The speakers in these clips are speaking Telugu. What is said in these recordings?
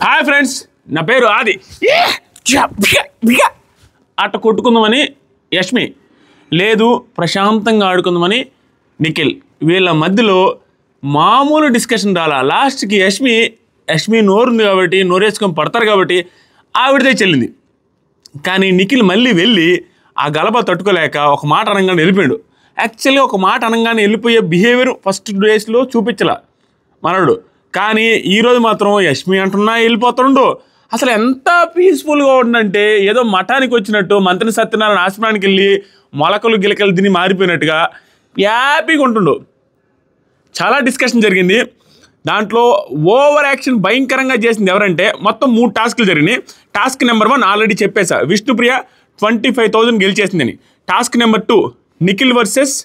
హాయ్ ఫ్రెండ్స్, నా పేరు ఆది. అట్ట కొట్టుకుందామని యష్మి, లేదు ప్రశాంతంగా ఆడుకుందామని నిఖిల్. వీళ్ళ మధ్యలో మామూలు డిస్కషన్ రాలా. లాస్ట్కి యష్మి నోరుంది కాబట్టి, నోరేసుకొని పడతారు కాబట్టి ఆవిడదే చెల్లింది. కానీ నిఖిల్ మళ్ళీ వెళ్ళి ఆ గలబ తట్టుకోలేక ఒక మాట అనగానే వెళ్ళిపోయాడు. యాక్చువల్గా ఒక మాట అనగానే వెళ్ళిపోయే బిహేవియర్ ఫస్ట్ డేస్లో చూపించలా మనడు. కానీ ఈరోజు మాత్రం యష్మి అంటున్నా వెళ్ళిపోతుండు. అసలు ఎంత పీస్ఫుల్గా ఉండంటే ఏదో మఠానికి వచ్చినట్టు మంత్రి సత్యనారాయణ ఆశ్రమానికి వెళ్ళి మొలకలు గిలకలు తిని మారిపోయినట్టుగా హ్యాపీగా ఉంటుండు. చాలా డిస్కషన్ జరిగింది. దాంట్లో ఓవర్ యాక్షన్ భయంకరంగా చేసింది ఎవరంటే, మొత్తం 3 టాస్క్లు జరిగినాయి. టాస్క్ నెంబర్ 1 ఆల్రెడీ చెప్పేశా, విష్ణుప్రియ 25,000 గెలిచేసిందని. Task number 2 Nikhil versus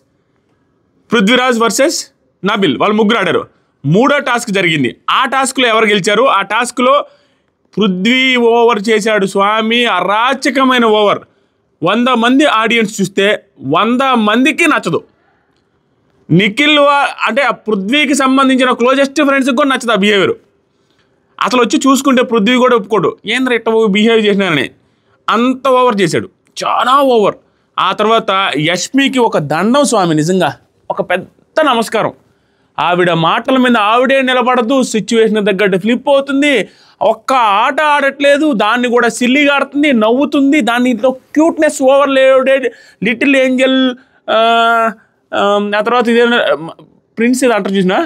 Prithviraj versus Nabil, వాళ్ళు ముగ్గురు ఆడారు. 3వ టాస్క్ జరిగింది. ఆ టాస్క్లో ఎవరు గెలిచారు? ఆ టాస్క్లో పృథ్వీ ఓవర్ చేశాడు స్వామి, అరాచకమైన ఓవర్. 100 మంది ఆడియన్స్ చూస్తే 100 మందికి నచ్చదు. నిఖిల్ అంటే ఆ పృథ్వీకి సంబంధించిన క్లోజెస్ట్ ఫ్రెండ్స్కి కూడా నచ్చదు ఆ బిహేవియర్. అసలు వచ్చి చూసుకుంటే పృథ్వీ కూడా ఒప్పుకోడు, ఏంద్ర ఇట్ట బిహేవ్ చేసినారని. అంత ఓవర్ చేశాడు, చాలా ఓవర్. ఆ తర్వాత యష్మికి ఒక దండం స్వామి, నిజంగా ఒక పెద్ద నమస్కారం. ఆవిడ మాటల మీద ఆవిడే నిలబడదు, సిచ్యువేషన్ తగ్గట్టు ఫ్లిప్ అవుతుంది, ఒక్క ఆట ఆడట్లేదు, దాన్ని కూడా సిల్లీగా ఆడుతుంది, నవ్వుతుంది. దానిలో క్యూట్నెస్ ఓవర్ లేడెడ్ లిటిల్ ఏంజల్. ఆ తర్వాత ఇదే ప్రిన్సెస్ అంటారు చూసిన,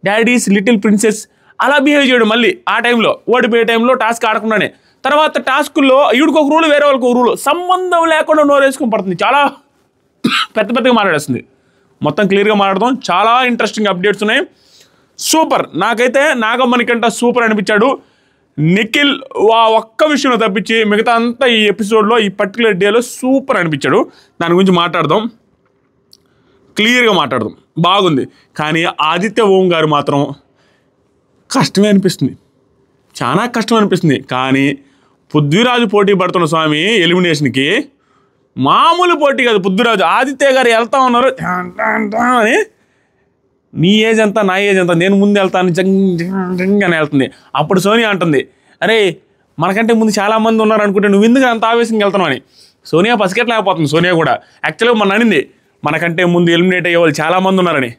డాడీస్ లిటిల్ ప్రిన్సెస్, అలా బిహేవ్ చేయడం మళ్ళీ ఆ టైంలో, ఓడిపోయే టైంలో టాస్క్ ఆడకుండానే. తర్వాత టాస్కుల్లో ఈవిడికి ఒక రూలు, వేరే వాళ్ళకి ఒక రూలు, సంబంధం లేకుండా నోరేసుకొని పడుతుంది. చాలా పెద్దగా మాట్లాడేస్తుంది. మొత్తం క్లియర్గా మాట్లాడదాం. చాలా ఇంట్రెస్టింగ్ అప్డేట్స్ ఉన్నాయి. సూపర్. నాకైతే నాగమణికంట సూపర్ అనిపించాడు. నిఖిల్ ఒక్క విషయంలో తప్పించి మిగతా అంతా ఈ ఎపిసోడ్లో, ఈ పర్టికులర్ డేలో సూపర్ అనిపించాడు. దాని గురించి మాట్లాడదాం, క్లియర్గా మాట్లాడదాం. బాగుంది. కానీ ఆదిత్య ఓం గారు మాత్రం కష్టమే అనిపిస్తుంది, చాలా కష్టం అనిపిస్తుంది. కానీ పృథ్వీరాజు పోటీ పడుతున్న స్వామి ఎలిమినేషన్కి, మామూలు పోటీ కాదు. పృథ్వీరాజు ఆదిత్య గారు వెళ్తా ఉన్నారు అని, నీ ఏజ్ ఎంత నా ఏజ్ ఎంత, నేను ముందు వెళ్తాను జంగ్ అని వెళ్తుంది. అప్పుడు సోనియా అంటుంది, అరే మనకంటే ముందు చాలామంది ఉన్నారు అనుకుంటే నువ్వు ఎందుకు అంత ఆవేశంగా వెళ్తున్నావు అని. సోనియా పసికెట్లేకపోతుంది. సోనియా కూడా యాక్చువల్గా మన అనింది, మనకంటే ముందు ఎలిమినేట్ అయ్యే వాళ్ళు చాలామంది ఉన్నారని.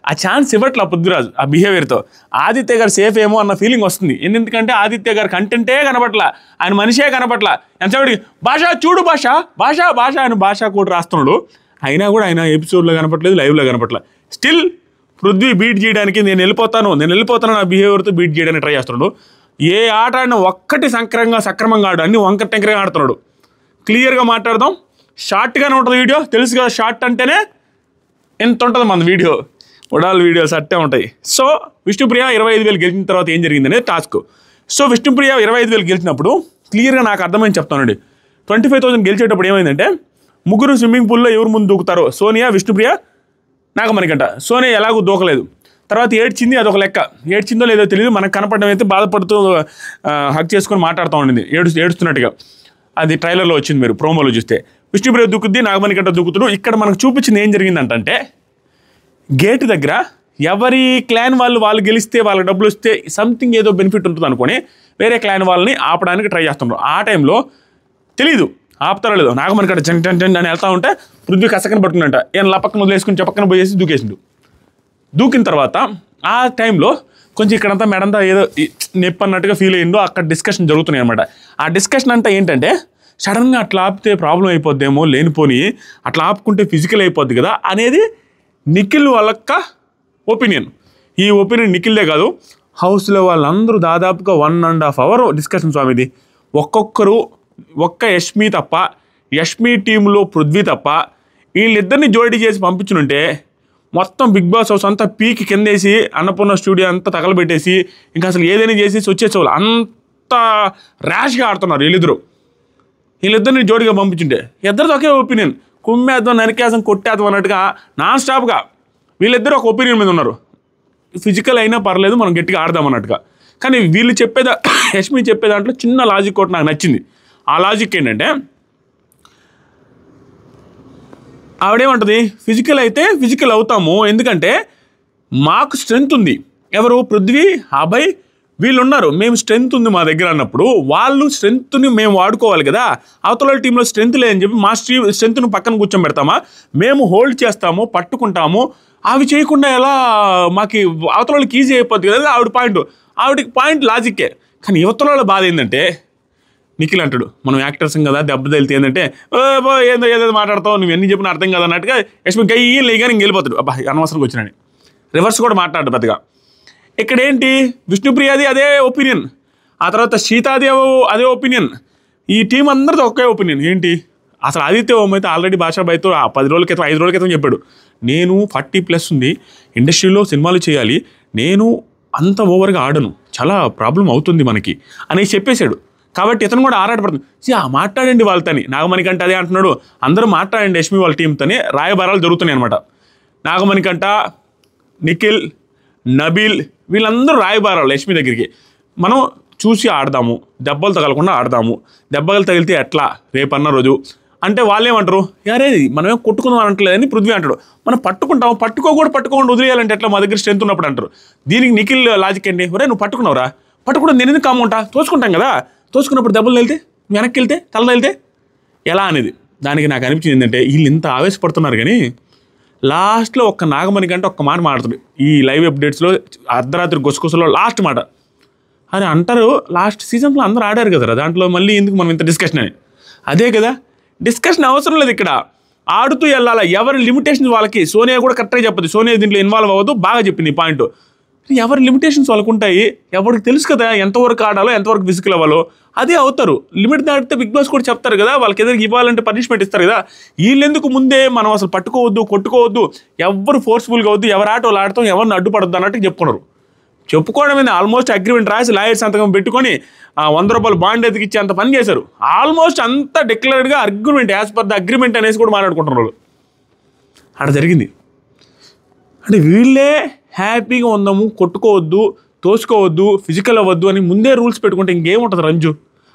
ఆ ఛాన్స్ ఇవ్వట్లా పృథ్వీరాజు ఆ బిహేవియర్తో. ఆదిత్య గారు సేఫ్ ఏమో అన్న ఫీలింగ్ వస్తుంది. ఎందుకంటే ఆదిత్య గారు కంటెంటే కనపట్లా, ఆయన మనిషే కనపట్లా. ఎంతసేపటికి భాష చూడు, భాష అని భాష కూడా రాస్తున్నాడు. అయినా కూడా ఆయన ఎపిసోడ్లో కనపట్లేదు, లైవ్లో కనపట్లా. స్టిల్ పృథ్వీ బీట్ చేయడానికి నేను వెళ్ళిపోతాను నా బిహేవియర్తో బీట్ చేయడానికి ట్రై చేస్తున్నాడు. ఏ ఆట ఆడినా ఒక్కటి సక్రమంగా ఆడు, అన్ని వంకర టెంకరగా ఆడుతున్నాడు. క్లియర్గా మాట్లాడదాం. షార్ట్గానే ఉంటుంది వీడియో, తెలుసు కదా, షార్ట్ అంటేనే ఎంత ఉంటుంది మన వీడియో. ఉడాల్ వీడియోస్ అట్టే ఉంటాయి. సో విష్ణుప్రియ 25,000 గెలిచిన తర్వాత ఏం జరిగింది అనేది టాస్క్. సో విష్ణుప్రియ 25,000 గెలిచినప్పుడు క్లియర్గా నాకు అర్థమైంది చెప్తానండి. 25,000 గెలిచేటప్పుడు ఏమైందంటే, ముగ్గురు స్విమ్మింగ్ పూల్లో ఎవరు ముందు దూకుతారో, సోనియా, విష్ణుప్రియ, నాగమణికంట. సోనియా ఎలాగో దూకలేదు. తర్వాత ఏడ్చింది, అదొక లెక్క. ఏడ్చిందో లేదో తెలియదు, మనకు కనపడడం అయితే బాధపడుతూ హక్ చేసుకొని మాట్లాడుతూ ఉండింది, ఏడుస్తున్నట్టుగా. అది ట్రైలర్లో వచ్చింది, మీరు ప్రోమోలో చూస్తే. విష్ణుప్రియ దూకుద్ది, నాగమణికంట దూకుతుడు. ఇక్కడ మనకు చూపించింది ఏం జరిగిందంటే, గేట్ దగ్గర ఎవరి క్లాన్ వాళ్ళు గెలిస్తే వాళ్ళకి డబ్బులు వస్తే సంథింగ్ ఏదో బెనిఫిట్ ఉంటుంది అనుకొని వేరే క్లాన్ వాళ్ళని ఆపడానికి ట్రై చేస్తున్నారు. ఆ టైంలో తెలీదు ఆపుతారో లేదో, నాగమణికంట జంగ్ అని వెళ్తా ఉంటే పృథ్వీ కసకన పట్టుకున్నట్ట, ఏం లపక్కన వదిలేసుకుని చెప్పక్కన పోయేసి దూకేసిండు. దూకిన తర్వాత ఆ టైంలో కొంచెం ఇక్కడంతా మెడంతా ఏదో నొప్పి అన్నట్టుగా ఫీల్ అయ్యిందో. అక్కడ డిస్కషన్ జరుగుతున్నాయి అనమాట. ఆ డిస్కషన్ అంతా ఏంటంటే, సడన్గా అట్లా ఆపితే ప్రాబ్లం అయిపోద్దేమో, లేనిపోని అట్లా ఆపుకుంటే ఫిజికల్ అయిపోద్ది కదా అనేది నిఖిల్ వాళ్ళక్క ఒపీనియన్. ఈ ఒపీనియన్ నిఖిల్దే కాదు, హౌస్లో వాళ్ళందరూ దాదాపుగా 1.5 hour డిస్కషన్ స్వామిది. ఒక్కొక్కరు, ఒక్క యష్మి తప్ప, యష్మి టీంలో పృథ్వీ తప్ప, వీళ్ళిద్దరిని జోడీ చేసి పంపించుంటే మొత్తం బిగ్ బాస్ హౌస్ అంతా పీకి కిందేసి, అన్నపూర్ణ స్టూడియో అంతా తగలబెట్టేసి, ఇంకా అసలు ఏదైనా చేసి వచ్చేసేవాళ్ళు. అంత ర్యాష్గా ఆడుతున్నారు వీళ్ళిద్దరిని జోడిగా పంపించుంటే. ఇద్దరిది ఒకే ఒపీనియన్, కుమ్మేద్దాం, నరికేద్దాం, కొట్టేద్దాం అన్నట్టుగా నాన్ స్టాప్గా వీళ్ళిద్దరూ ఒక ఒపీనియన్ మీద ఉన్నారు. ఫిజికల్ అయినా పర్లేదు, మనం గట్టిగా ఆడదాం అన్నట్టుగా. కానీ వీళ్ళు యష్మి చెప్పే దాంట్లో చిన్న లాజిక్ ఒకటి నాకు నచ్చింది. ఆ లాజిక్ ఏంటంటే, ఆవిడేమంటుంది, ఫిజికల్ అయితే ఫిజికల్ అవుతాము, ఎందుకంటే మాకు స్ట్రెంగ్త్ ఉంది. ఎవరు? పృథ్వీ, అభయ్, వీళ్ళు ఉన్నారు, మేము స్ట్రెంత్ ఉంది మా దగ్గర అన్నప్పుడు వాళ్ళు స్ట్రెంత్ని మేము వాడుకోవాలి కదా. అవతల టీంలో స్ట్రెంత్ లేదని చెప్పి మా స్ట్రెంత్ను పక్కన కూర్చోబెడతామా? మేము హోల్డ్ చేస్తాము, పట్టుకుంటాము. అవి చేయకుండా ఎలా మాకు అవతల వాళ్ళకి ఈజీ అయిపోద్ది కదా. ఆవిడకి పాయింట్ లాజిక్కే. కానీ యువతల వాళ్ళ బాధ ఏంటంటే నిఖిల్ అంటాడు, మనం యాక్టర్స్ కదా, దెబ్బ తేలితే ఏంటంటే ఏదో మాట్లాడతావు, నువ్వు ఎన్ని చెప్పిన అర్థం కదా అన్నట్టుగా యశ్మి గయ్యి లేగానే ఇంక వెళ్ళిపోతాడు. అబ్బా అనవసరంగా వచ్చినాడు. రివర్స్ కూడా మాట్లాడు పెద్దగా. ఇక్కడ ఏంటి, విష్ణుప్రియది అదే ఒపీనియన్, ఆ తర్వాత సీతాది అదే ఒపీనియన్, ఈ టీం అందరితో ఒకే ఒపీనియన్. ఏంటి అసలు ఆదిత్య ఓం అయితే ఆల్రెడీ భాషాబాయ్తో 10 రోజుల క్రితం 5 రోజుల క్రితం చెప్పాడు, నేను 40+ ఉంది, ఇండస్ట్రీలో సినిమాలు చేయాలి, నేను అంత ఓవర్గా ఆడను, చాలా ప్రాబ్లం అవుతుంది మనకి అనేసి చెప్పేశాడు. కాబట్టి ఇతను కూడా ఆరాటపడుతుంది. మాట్లాడండి వాళ్ళతోని. నాగమణికంట అదే అంటున్నాడు, అందరూ మాట్లాడండి యశ్మి వాళ్ళ టీంతోనే రాయబారాలు జరుగుతున్నాయి అనమాట. నాగమణికంట, నిఖిల్, నబీల్ వీళ్ళందరూ రాయబారాలు యశ్మి దగ్గరికి. మనం చూసి ఆడదాము, దెబ్బలు తగలకుండా ఆడదాము, దెబ్బలు తగిలితే ఎట్లా రేపన్న రోజు అంటే వాళ్ళేమంటారు, యారేది మనమేం కొట్టుకుందాం అనట్లేదని పృథ్వీ అంటాడు. మనం పట్టుకోకుండా వదిలేయాలంటే ఎట్లా, మా దగ్గర స్ట్రెంత్ ఉన్నప్పుడు అంటారు. దీనికి నిఖిల్ లాజిక్ ఏంటి, ఒరే నువ్వు పట్టుకున్నావురా, పట్టుకుంటే నేను ఎందుకు కాముంటా, తోసుకుంటాం కదా, తోసుకున్నప్పుడు దెబ్బలు వెళ్తే వెనక్కి వెళ్తే తల వెళ్తే ఎలా అనేది. దానికి నాకు అనిపించింది ఏంటంటే వీళ్ళు ఇంత ఆవేశపడుతున్నారు కానీ లాస్ట్లో ఒక్క నాగమణి కంటే ఒక్క మాట మాట్లాడుతుంది ఈ లైవ్ అప్డేట్స్లో అర్ధరాత్రి గుసగుసలో లాస్ట్ మాట. అరే అంటారు లాస్ట్ సీజన్లో అందరూ ఆడారు కదరా, దాంట్లో మళ్ళీ ఎందుకు మనం ఇంత డిస్కషన్ అని. అదే కదా, డిస్కషన్ అవసరం లేదు ఇక్కడ, ఆడుతూ వెళ్ళాలా, ఎవరి లిమిటేషన్స్ వాళ్ళకి. సోనియా కూడా కరెక్ట్గా చెప్పదు, సోనియా దీంట్లో ఇన్వాల్వ్ అవ్వదు, బాగా చెప్పింది ఈ పాయింట్. ఎవరి లిమిటేషన్స్ వాళ్ళకు ఉంటాయి, ఎవరికి తెలుసు కదా ఎంతవరకు ఆడాలో ఎంతవరకు ఫిజికల్ అవ్వాలో, అదే అవుతారు. లిమిట్ దాటితే బిగ్ బాస్ కూడా చెప్తారు కదా, వాళ్ళకి ఎదురు ఇవ్వాలంటే పనిష్మెంట్ ఇస్తారు కదా. వీళ్ళెందుకు ముందే మనం అసలు పట్టుకోవద్దు, కొట్టుకోవద్దు, ఎవరు ఫోర్స్ఫుల్గా వద్దు, ఎవరు ఆట వాళ్ళు ఆడతాం, ఎవరిని అడ్డుపడద్దు అన్నట్టు చెప్పుకోవడం మీద ఆల్మోస్ట్ అగ్రిమెంట్ రాసి లాయర్ సంతకం పెట్టుకొని 100 రూపాయలు బాండ్ ఎదిగిచ్చి అంత పని చేశారు. ఆల్మోస్ట్ అంతా డిక్లేర్డ్గా agreement, as per the agreement అనేసి కూడా మాట్లాడుకుంటున్నారు వాళ్ళు. అక్కడ జరిగింది అంటే వీళ్ళే హ్యాపీగా ఉందాము, కొట్టుకోవద్దు, తోసుకోవద్దు, ఫిజికల్ అవ్వద్దు అని ముందే రూల్స్ పెట్టుకుంటే ఇంకేముంటుంది రంజు.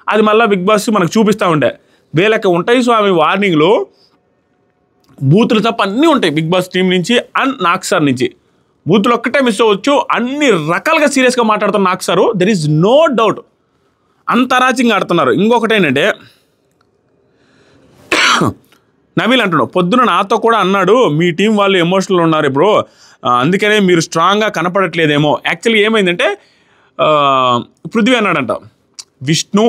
అది మళ్ళీ బిగ్ బాస్ మనకు చూపిస్తూ ఉండే వీళ్ళకి ఉంటాయి స్వామి వార్నింగ్లో, బూతులు తప్ప అన్నీ ఉంటాయి బిగ్ బాస్ టీం నుంచి అండ్ నాగ్ సార్ నుంచి. బూతులు ఒక్కటే మిస్ అవ్వచ్చు, అన్ని రకాలుగా సీరియస్గా మాట్లాడుతున్న Nag sir, there is no doubt అంత అరాచకంగా ఆడుతున్నారు. ఇంకొకటి ఏంటంటే నబీల్ అంటున్నాడు, పొద్దున నాతో కూడా అన్నాడు మీ టీం వాళ్ళు ఎమోషనల్ ఉన్నారు ఇప్పుడు, అందుకనే మీరు స్ట్రాంగ్గా కనపడట్లేదేమో. యాక్చువల్లీ ఏమైందంటే పృథ్వీ అన్నాడంట, విష్ణు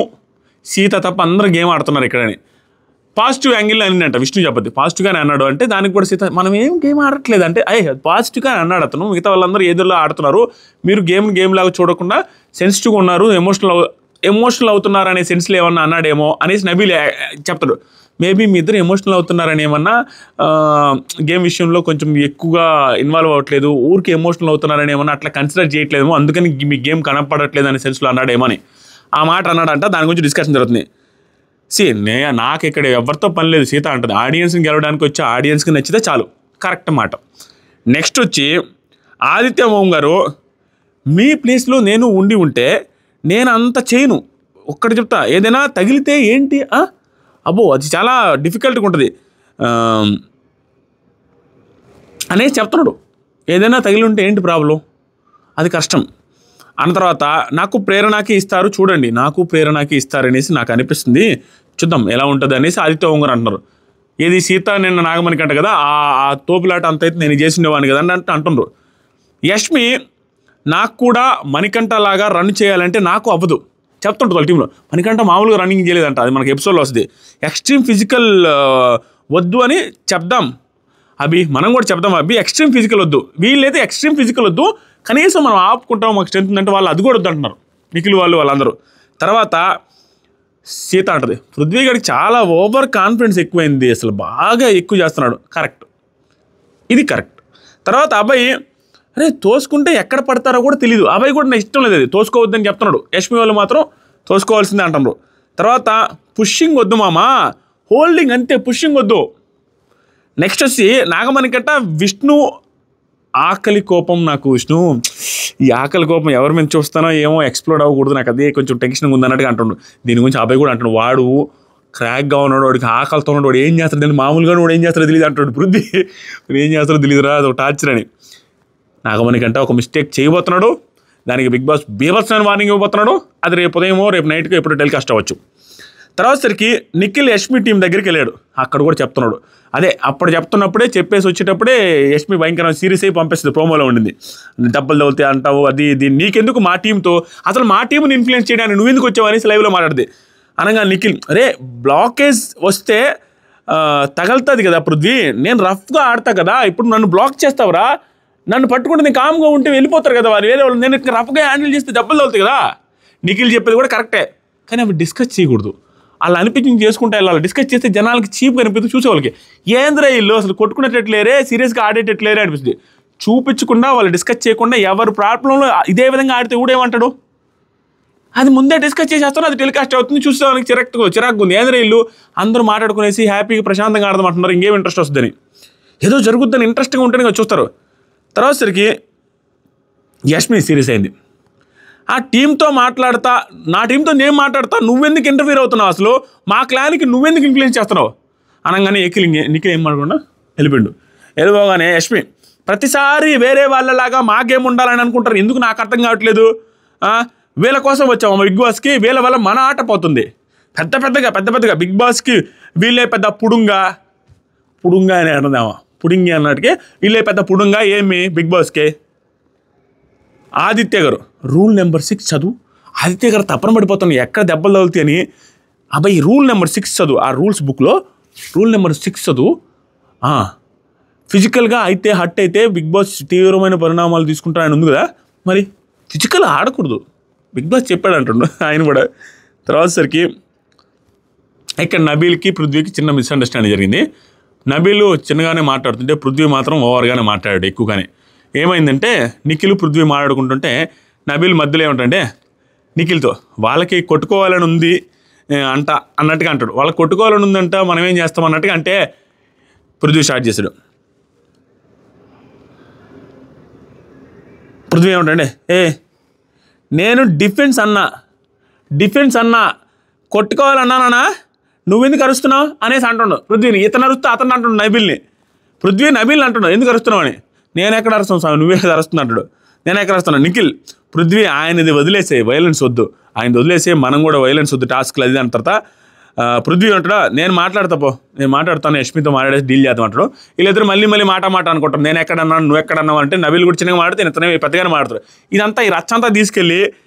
సీత తప్ప అందరూ గేమ్ ఆడుతున్నారు ఇక్కడని. పాజిటివ్ యాంగిల్ అనిందంట, విష్ణు చెప్పద్దు పాజిటివ్గానే అన్నాడు అంటే దానికి కూడా సీత మనం ఏం గేమ్ ఆడట్లేదు అంటే పాజిటివ్గానే అన్నాడు అతను, మిగతా వాళ్ళందరూ ఏదోలా ఆడుతున్నారు, మీరు గేమ్ లాగా చూడకుండా సెన్సిటివ్గా ఉన్నారు, ఎమోషనల్ అవుతున్నారు అనే సెన్స్లో ఏమన్నా అన్నాడేమో అనేసి నబీల్ చెప్తాడు. మేబీ మీ ఇద్దరు ఎమోషనల్ అవుతున్నారని ఏమన్నా గేమ్ విషయంలో కొంచెం ఎక్కువగా ఇన్వాల్వ్ అవ్వట్లేదు, ఊరికి ఎమోషనల్ అవుతున్నారని ఏమన్నా అట్లా కన్సిడర్ చేయట్లేదేమో, అందుకని మీ గేమ్ కనపడట్లేదు అనే సెన్స్లో అన్నాడేమో అని ఆ మాట అన్నాడంట. దాని గురించి డిస్కషన్ జరుగుతుంది. నాకు ఇక్కడ ఎవరితో పని లేదు, సీత అంటుంది ఆడియన్స్ని గెలవడానికి వచ్చి ఆడియన్స్కి నచ్చితే చాలు, కరెక్ట్ మాట. నెక్స్ట్ వచ్చి ఆదిత్య ఓం గారు, మీ ప్లేస్లో నేను ఉండి ఉంటే నేను అంత చేయను, ఒక్కటి చెప్తా, ఏదైనా తగిలితే ఏంటి అబ్బో అది చాలా డిఫికల్ట్గా ఉంటుంది అనేసి చెప్తున్నాడు. ఏదైనా తగిలి ఉంటే ఏంటి ప్రాబ్లం, అది కష్టం అన్న తర్వాత నాకు ప్రేరణకి ఇస్తారు చూడండి, నాకు ప్రేరణకి ఇస్తారనేసి నాకు అనిపిస్తుంది, చూద్దాం ఎలా ఉంటుంది అనేసి ఆదిత్య ఓం గారు అంటున్నారు. ఏది సీత నిన్న నాగమణి కంట కదా ఆ తోపులాట అంత అయితే నేను చేసిండేవాడిని కదా అంటే అంటున్నారు. యష్మి నాకు కూడా మణికంఠ లాగా రన్ చేయాలంటే నాకు అవ్వదు చెప్తుంటుంది వాళ్ళ టీంలో. మణికంఠ మామూలుగా రన్నింగ్ చేయలేదంట, అది మనకి ఎపిసోడ్లో వస్తుంది. ఎక్స్ట్రీమ్ ఫిజికల్ వద్దు అని చెప్దాం అభి, మనం కూడా చెప్దాం అభి, ఎక్స్ట్రీమ్ ఫిజికల్ వద్దు, వీళ్ళైతే ఎక్స్ట్రీమ్ ఫిజికల్ వద్దు, కనీసం మనం ఆపుకుంటాం, మాకు స్ట్రెంత్ ఉందంటే వాళ్ళు అది కూడా వద్దు అంటున్నారు నిఖిల్ వాళ్ళందరూ. తర్వాత సీత అంటది పృథ్వీ గారికి చాలా ఓవర్ కాన్ఫిడెన్స్ ఎక్కువైంది, అసలు బాగా ఎక్కువ చేస్తున్నాడు, కరెక్ట్, ఇది కరెక్ట్. తర్వాత అబ్బాయి అరే తోసుకుంటే ఎక్కడ పడతారో కూడా తెలియదు, అబ్బాయి కూడా నా ఇష్టం లేదు అది తోసుకోవద్దని చెప్తున్నాడు. యష్మి వాళ్ళు మాత్రం తోసుకోవాల్సిందే అంటున్నారు. తర్వాత పుషింగ్ వద్దు మామా, హోల్డింగ్ అంతే, పుషింగ్ వద్దు. నెక్స్ట్ వచ్చి నాగమణి కట్ట విష్ణు ఆకలి కోపం, నాకు విష్ణు ఈ ఆకలి కోపం ఎవరి మీద చూస్తానో ఏమో, ఎక్స్ప్లోడ్ అవ్వకూడదు, నాకు అదే కొంచెం టెన్షన్ ఉంది అన్నట్టుగా అంటున్నాడు. దీని గురించి అబ్బాయి కూడా అంటున్నాడు, వాడు క్రాక్గా ఉన్నాడు, వాడికి ఆకలితో ఉన్నాడు, వాడు ఏం చేస్తాడు నేను మామూలుగా వాడు ఏం చేస్తాడో తెలియదు అంటాడు పృథ్వీ. వాడు ఏం చేస్తాడో తెలియదురా, అది ఒక టార్చర్ అని. నాగమణి కంటే ఒక మిస్టేక్ చేయబోతున్నాడు, దానికి బిగ్ బాస్ బీభత్సమైన వార్నింగ్ ఇవ్వబోతున్నాడు. అది రేపు ఉదయమో రేపు నైట్కి ఎప్పుడు టెలికాస్ట్ అవ్వచ్చు. తర్వాత సరికి నిఖిల్ యష్మి టీం దగ్గరికి వెళ్ళాడు. అక్కడ కూడా చెప్తున్నాడు. అదే అప్పుడు చెప్తున్నప్పుడే చెప్పేసి వచ్చేటప్పుడే యష్మి భయంకరమైన సీరియస్ అయి పంపిస్తుంది. ప్రోమోలో ఉండింది, దెబ్బలు తగులుతాయి అంటావు, అది ఇది నీకెందుకు మా టీంతో, అసలు మా టీంని ఇన్ఫ్లుయెన్స్ చేయడానికి నువ్వు ఎందుకు వచ్చావు అనేసి లైవ్లో మాట్లాడింది. అనగా నిఖిల్, రే బ్లాకేజ్ వస్తే తగలుతుంది కదా పృథ్వీ, నేను రఫ్గా ఆడతా కదా, ఇప్పుడు నన్ను బ్లాక్ చేస్తావురా, నన్ను పట్టుకుంటే నేను కామ్గా ఉంటే వెళ్ళిపోతారు కదా వాళ్ళు, వేరే వాళ్ళు నేను ఇట్లా రఫ్గా హ్యాండిల్ చేస్తే దెబ్బలు తగులుతాయి కదా. నిఖిల్ చెప్పేది కూడా కరెక్టే, కానీ అవి డిస్కస్ చేయకూడదు. అలా అనిపించింది చేసుకుంటా వెళ్ళాలి. డిస్కస్ చేస్తే జనాలకి చీప్గా అనిపిస్తుంది, చూసేవాళ్ళకి ఏంద్రా ఇల్లు అసలు కొట్టుకునేటట్లేరే, సీరియస్గా ఆడేటట్లేరే అనిపిస్తుంది. చూపించకుండా వాళ్ళు డిస్కస్ చేయకుండా ఎవరి ప్రాబ్లంలో ఇదే విధంగా ఆడితే ఊడేమంటాడు. అది ముందే డిస్కస్ చేసేస్తాను, అది టెలికాస్ట్ అవుతుంది, చూస్తే వాళ్ళకి చిరాకు ఉంది. ఏంద్రా ఇల్లు అందరూ మాట్లాడుకునేసి హ్యాపీగా ప్రశాంతంగా ఆడదామంటున్నారు, ఇంకేం ఇంట్రెస్ట్ వస్తుందని, ఏదో జరుగుతుందని ఇంట్రెస్ట్గా ఉంటేనే చూస్తారు. తర్వాత సరికి యష్మి సీరియస్ అయింది. ఆ టీంతో మాట్లాడతా, నా టీంతో నేను మాట్లాడతా, నువ్వెందుకు ఇంటర్ఫీర్ అవుతున్నావు, అసలు మా క్లాన్కి నువ్వెందుకు ఇన్ఫ్లుయెన్స్ చేస్తున్నావు అనగానే నిఖిల్ ఏం మాట్లాడకుండా వెళ్ళిపోయిండు. వెళ్ళిపోగానే యష్మి, ప్రతిసారి వేరే వాళ్ళలాగా మాకేం ఉండాలని అనుకుంటారు, ఎందుకు నాకు అర్థం కావట్లేదు, వీళ్ళ కోసం వచ్చాము బిగ్ బాస్కి, వీళ్ళ వల్ల మన ఆట పోతుంది, పెద్ద పెద్దగా బిగ్ బాస్కి వీళ్ళే పెద్ద పుడుంగా అని అంటుందామా, పుడింగి అన్నట్టుకే వీళ్ళే పెద్ద పుడుంగా ఏమి బిగ్ బాస్కి. ఆదిత్య గారు రూల్ నెంబర్ 6 చదువు. ఆదిత్య గారు తప్పన పడిపోతున్నాయి ఎక్కడ దెబ్బలు తగులుతాయి అని. అబ్బాయి రూల్ నెంబర్ 6 చదువు, ఆ రూల్స్ బుక్లో రూల్ నెంబర్ 6 చదువు. ఫిజికల్గా అయితే హట్ అయితే బిగ్ బాస్ తీవ్రమైన పరిణామాలు తీసుకుంటారు ఆయన ఉంది కదా, మరి ఫిజికల్ ఆడకూడదు బిగ్ బాస్ చెప్పాడు అంటుండు ఆయన కూడా. తర్వాత సరికి ఇక్కడ నబీల్కి పృథ్వీకి చిన్న మిస్అండర్స్టాండింగ్ జరిగింది. నబీలు చిన్నగానే మాట్లాడుతుంటే పృథ్వీ మాత్రం ఓవర్గానే మాట్లాడాడు, ఎక్కువగానే. ఏమైందంటే నిఖిల్ పృథ్వీ మాట్లాడుకుంటుంటే నబీల్ మధ్యలో ఏమంటే నిఖిల్తో వాళ్ళకి కొట్టుకోవాలని ఉంది అన్నట్టుగా అంటాడు. వాళ్ళకి కొట్టుకోవాలని ఉందంట, మనం ఏం చేస్తాం అన్నట్టుగా అంటే పృథ్వీ స్టార్ట్ చేశాడు. పృథ్వీ ఏమంటే నేను డిఫెన్స్ అన్నా కొట్టుకోవాలన్నానా, నువ్వెందుకు అరుస్తున్నావు అనేసి అంటున్నావు పృథ్వీని. ఇతను అరుస్తూ అతను అంటున్నాడు నబీల్ని. పృథ్వీ నబీల్ని అంటున్నావు ఎందుకు అరుస్తున్నావు అని. నేను ఎక్కడ అరుస్తాను స్వామి, నువ్వే కదా అరుస్తున్నా అంటాడు. నేను ఎక్కడ అరుస్తున్నాను. నిఖిల్ పృథ్వీ ఆయనది వదిలేసే, వైలెన్స్ వద్దు, ఆయన వదిలేసే, మనం కూడా వైలెన్స్ వద్దు టాస్క్లు అది దాని తర్వాత పృథ్వీ అంటాడా, నేను మాట్లాడతాను యష్మితో మాట్లాడేసి డీల్ చేద్దాం అంటాడు. వీళ్ళిద్దరు మళ్ళీ మాట అనుకుంటారు, నేను ఎక్కడన్నాను నువ్వు ఎక్కడన్నావు అంటే నబీల్ కూడా చిన్నగా మాట్లాడితే ఇతనే పెద్దగానే మాట్లాడతారు. ఇదంతా ఈ రచ్చంతా తీసుకెళ్ళి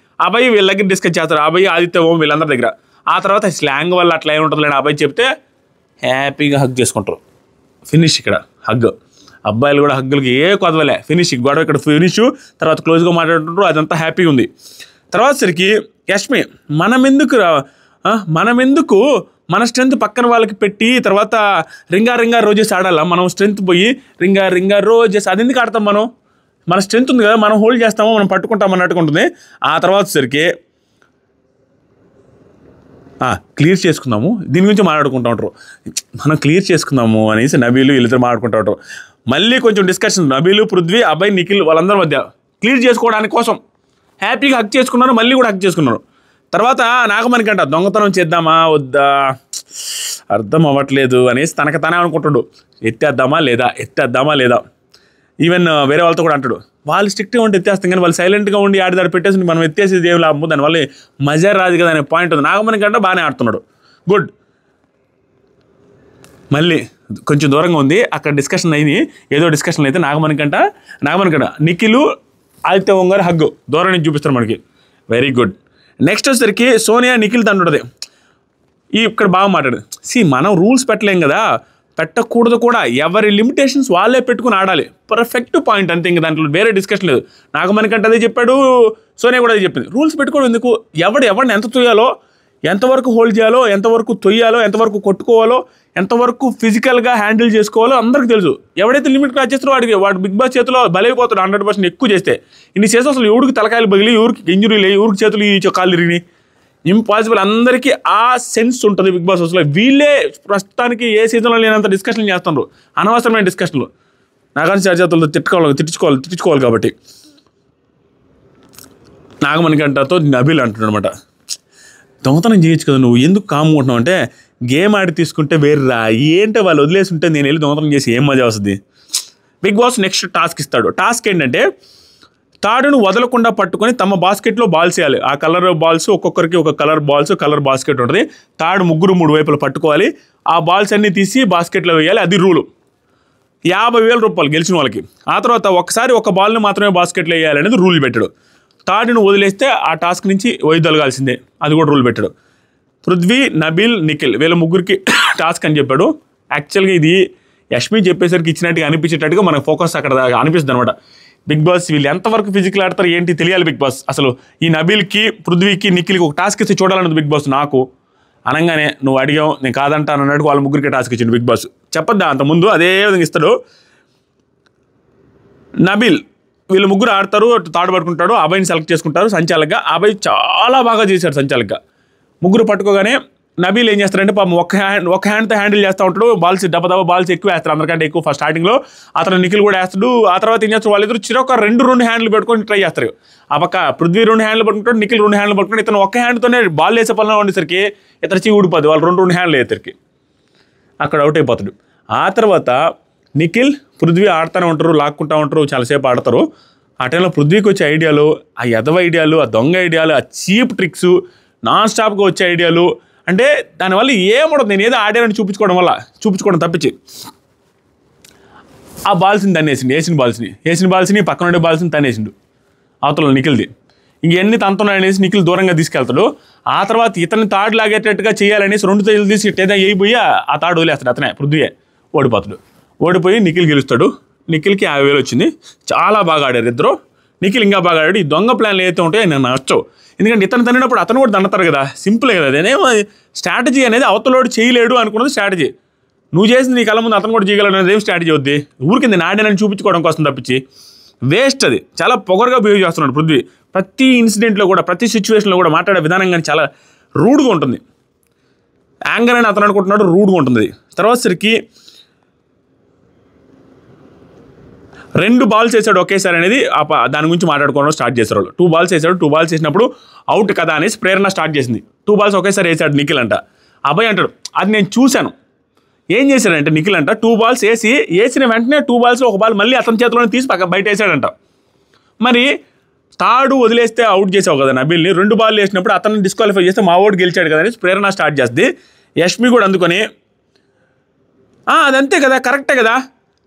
అబ్బాయి వీళ్ళ దగ్గర డిస్కస్ చేస్తారు, అబ్బాయి ఆదిత్య ఓం వీళ్ళందరి దగ్గర. ఆ తర్వాత స్లాంగ్ వల్ల అట్లా ఏముంటుంది లేని అబ్బాయి చెప్తే హ్యాపీగా హగ్ చేసుకుంటారు. ఫినిష్ ఇక్కడ హగ్. అబ్బాయిలు కూడా హగ్గులకి ఏ కొదవలే, ఫినిష్ గొడవ ఇక్కడ ఫినిష్. తర్వాత క్లోజ్గా మాట్లాడుతుంటారు, అదంతా హ్యాపీగా ఉంది. తర్వాత సరికి యష్మి మనమెందుకు మన స్ట్రెంత్ పక్కన వాళ్ళకి పెట్టి తర్వాత రింగా రోజెస్ ఆడాలా, మనం స్ట్రెంత్ పోయి రింగా రోజెస్ అది ఎందుకు ఆడతాం, మన స్ట్రెంత్ ఉంది కదా, మనం హోల్డ్ చేస్తామో మనం పట్టుకుంటాం అన్నట్టుగా ఉంటుంది. ఆ తర్వాత సరికి క్లియర్ చేసుకుందాము, దీని గురించి మాట్లాడుకుంటూ ఉంటారు, మనం క్లియర్ చేసుకుందాము అనేసి నబీలు వీళ్ళిద్దరు మాట్లాడుకుంటూ ఉంటారు. మళ్ళీ కొంచెం డిస్కషన్ నబీలు పృథ్వీ అబ్బాయి నిఖిల్ వాళ్ళందరి మధ్య క్లియర్ చేసుకోవడానికి కోసం హ్యాపీగా హక్ చేసుకున్నారు, మళ్ళీ కూడా హక్ చేసుకున్నారు. తర్వాత నాగమణికంట దొంగతనం చేద్దామా వద్దా అర్థం అవ్వట్లేదు అనేసి తనే అనుకుంటాడు, ఎత్తేద్దామా లేదా. ఈవెన్ వేరే వాళ్ళతో కూడా అంటాడు, వాళ్ళు స్ట్రిక్ట్గా ఉంటే ఎత్తేస్తాం కానీ వాళ్ళు సైలెంట్గా ఉండి ఆడిదారు పెట్టేసి మనం ఎత్తేసేది ఏం లాభం, దానివల్ల మజా రాదు కదా అనే పాయింట్ ఉంది. నాగమణికంట బాగానే ఆడుతున్నాడు, గుడ్. మళ్ళీ కొంచెం దూరంగా ఉంది, అక్కడ డిస్కషన్ అయింది, ఏదో డిస్కషన్ అయితే నాగమణికంట నిఖిల్ ఆదిత్య ఓంగారు హగ్గు దూరం నుంచి చూపిస్తారు మనకి, వెరీ గుడ్. నెక్స్ట్ వచ్చేసరికి సోనియా నిఖిల్ తండ్రి ఇక్కడ బాగా మాట్లాడు. మనం రూల్స్ పెట్టలేం కదా, పెట్టకూడదు కూడా, ఎవరి లిమిటేషన్స్ వాళ్ళే పెట్టుకుని ఆడాలి, పర్ఫెక్ట్ పాయింట్ అంతే, ఇంక దాంట్లో వేరే డిస్కషన్ లేదు. నాగమణికంట అదే చెప్పాడు, సోనియా కూడా అదే చెప్పింది. రూల్స్ పెట్టుకోవడం ఎందుకు, ఎవరిని ఎంత తొయ్యాలో, ఎంతవరకు హోల్డ్ చేయాలో, ఎంతవరకు తొయ్యాలో, ఎంతవరకు కొట్టుకోవాలో, ఎంతవరకు ఫిజికల్గా హ్యాండిల్ చేసుకోవాలో అందరికీ తెలుసు. ఎవడైతే లిమిట్ క్రాస్ చేస్తారో వాడు బిగ్ బాస్ చేతిలో బలైపోతాడు 100% ఎక్కువ చేస్తే. ఇన్ని చేస్తే అసలు ఎవరికి తలకాయలు పగిలి, ఎవరికి ఇంజురీ లేవు, ఎవరికి చేతులు ఈ కాళ్ళు తిరిగి ఇంపాసిబుల్. అందరికీ ఆ సెన్స్ ఉంటుంది బిగ్ బాస్ హౌస్లో. వీళ్ళే ప్రస్తుతానికి ఏ సీజన్లో లేనంత డిస్కషన్లు చేస్తున్నారు, అనవసరమైన డిస్కషన్లు. నాగార్జున చేతులతో తిట్టుకోవాలి కాబట్టి. నాగమణికంటతో నబీల్ అంటున్నాడు అనమాట, దొంగతనం చేయొచ్చు కదా, నువ్వు ఎందుకు కామ్కుంటున్నావు అంటే, గేమ్ ఆడి తీసుకుంటే వేర్రా, ఏంటో వాళ్ళు వదిలేసి ఉంటే నేను వెళ్ళి దొంగతనం చేసి ఏం మజా వస్తుంది. బిగ్ బాస్ నెక్స్ట్ టాస్క్ ఇస్తాడు. టాస్క్ ఏంటంటే తాడును వదలకుండా పట్టుకొని తమ బాస్కెట్లో బాల్స్ వేయాలి. ఆ కలర్ బాల్స్ ఒక్కొక్కరికి ఒక కలర్ బాల్స్, కలర్ బాస్కెట్ ఉంటుంది. తాడు ముగ్గురు 3 వైపులు పట్టుకోవాలి. ఆ బాల్స్ అన్నీ తీసి బాస్కెట్లో వేయాలి. అది రూలు. 50,000 రూపాయలు గెలిచిన వాళ్ళకి. ఆ తర్వాత ఒకసారి ఒక బాల్ని మాత్రమే బాస్కెట్లో వేయాలనేది రూల్ పెట్టాడు. తాడును వదిలేస్తే ఆ టాస్క్ నుంచి వైదొలగాల్సిందే, అది కూడా రూల్ పెట్టాడు. పృథ్వీ, నబిల్, నిఖిల్ వీళ్ళ ముగ్గురికి టాస్క్ అని చెప్పాడు. యాక్చువల్గా ఇది యష్మి చెప్పేసరికి ఇచ్చినట్టుగా అనిపించేటట్టుగా మనకు ఫోకస్ అక్కడ అనిపిస్తుంది అనమాట. బిగ్ బాస్ వీళ్ళు ఎంతవరకు ఫిజికల్ ఆడతారు ఏంటి తెలియాలి బిగ్ బాస్. అసలు ఈ నబిల్కి, పృథ్వీకి, నిఖిల్కి ఒక టాస్క్ ఇస్తే చూడాలన్నది బిగ్ బాస్. నాకు అనగానే నువ్వు అడిగావు నేను కాదంటాను అన్నట్టు వాళ్ళ ముగ్గురికి టాస్క్ ఇచ్చిండు బిగ్ బాస్. చెప్పద్దా అంతకుముందు అదే విధంగా ఇస్తాడు. నబిల్ వీళ్ళు ముగ్గురు ఆడతారు, తాడు పట్టుకుంటాడు, అభయ్ని సెలెక్ట్ చేసుకుంటారు సంచాలకుగా. అభయ్ చాలా బాగా చేశాడు సంచాలకుగా. ముగ్గురు పట్టుకోగానే నబీల్ ఏం చేస్తారంటే పాపం ఒక హ్యాండ్తో హ్యాండిల్ చేస్తూ ఉంటాడు. బాల్స్ దెబ్బ బాల్స్ ఎక్కువ వేస్తారు, అందరికంటే ఎక్కువ ఫస్ట్ స్టార్టింగ్లో. అతను నిఖిల్ కూడా వేస్తాడు. ఆ తర్వాత ఏం చేస్తారు, వాళ్ళిద్దరు చిరొక 2 హ్యాండ్లు పెట్టుకొని ట్రై చేస్తారు. ఆ పక్క పృథ్వీ 2 హ్యాండ్లు పట్టుకుంటాడు, నిఖిల్ 2 హ్యాండ్లు పట్టుకుంటాడు. ఇతను ఒక హ్యాండ్తోనే బాల్ వేసే పనులు ఉండేసరికి ఇతను చీ ఊడిపోద్ది. వాళ్ళు 2 హ్యాండ్లు వేసరికి అక్కడ అవుట్ అయిపోతాడు. ఆ తర్వాత నిఖిల్, పృథ్వీ ఆడుతూనే ఉంటారు, లాక్కుంటూ ఉంటారు, చాలాసేపు ఆడతారు. ఆ టైంలో పృథ్వీకి వచ్చే ఐడియాలు, ఆ ఎదవ ఐడియాలు, ఆ దొంగ ఐడియాలు, ఆ చీప్ ట్రిక్స్, నాన్ స్టాప్గా వచ్చే ఐడియాలు, అంటే దానివల్ల ఏముండదు. నేను ఏదో ఆడానని చూపించుకోవడం తప్పించి ఆ బాల్స్ని తన్నేసిండు. వేసిన బాల్స్ని పక్కన ఉండే బాల్స్ని తన్నేసిండు అవతల నిఖిల్ది. ఇంకెన్ని తనతో అనేసి నిఖిల్ దూరంగా తీసుకెళ్తాడు. ఆ తర్వాత ఇతన్ని తాడు లాగేటట్టుగా చేయాలనేసి 2 తైలు తీసి ఏదో అయిపోయి ఆ తాడు వదిలేస్తాడు. అతనే పృథ్వీ ఓడిపోతాడు. ఓడిపోయి నిఖిల్ గెలుస్తాడు. నిఖిల్కి 50,000 వచ్చింది. చాలా బాగా ఆడారు ఇద్దరు. నిఖిల్ ఇంకా బాగా ఆడాడు. ఈ దొంగ ప్లాన్లు ఏదైతే ఉంటాయో నేను నచ్చవు. ఎందుకంటే ఇతను తన్నినప్పుడు అతను కూడా దండతారు కదా, సింపులే కదా. అదేమో స్ట్రాటజీ అనేది అవతలోడు చేయలేడు అనుకున్నది స్ట్రాటజీ. నువ్వు చేసింది నీ కళ్ళ ముందు అతను కూడా చేయగలడు అనేది ఏం స్ట్రాటజీ అవుద్ది. ఊరికింది నాడేనని చూపించుకోవడం కోసం తప్పించి వేస్ట్. అది చాలా పొగరుగా బిహేవ్ చేస్తున్నాడు పృథ్వీ. ప్రతి ఇన్సిడెంట్లో కూడా, ప్రతి సిచ్యువేషన్లో కూడా మాట్లాడే విధానం కానీ చాలా రూడ్గా ఉంటుంది. యాంగర్ అని అతను అనుకుంటున్నాడు, రూడ్గా ఉంటుంది. తర్వాత సరికి 2 బాల్స్ వేసాడు ఒకేసారి అనేది దాని గురించి మాట్లాడుకోవడం స్టార్ట్ చేశారు. 2 బాల్స్ వేసాడు. 2 బాల్స్ వేసినప్పుడు అవుట్ కదా అనేసి ప్రేరణ స్టార్ట్ చేసింది. 2 బాల్స్ ఒకేసారి వేసాడు నిఖిల్ అంట. అబ్బాయి అంటాడు అది నేను చూశాను. ఏం చేశాడంటే నిఖిల్ అంట 2 బాల్స్ వేసిన వెంటనే 2 బాల్స్లో ఒక బాల్ మళ్ళీ అతని చేతిలోనే తీసి బయట వేసాడంట. మరి తాడు వదిలేస్తే అవుట్ చేసావు కదా నబిల్ని, 2 బాల్ వేసినప్పుడు అతన్ని డిస్క్వాలిఫై చేస్తే మా ఓటు గెలిచాడు కదా అనేసి ప్రేరణ స్టార్ట్ చేస్తుంది. యష్మి కూడా అందుకొని అదంతే కదా, కరెక్టే కదా,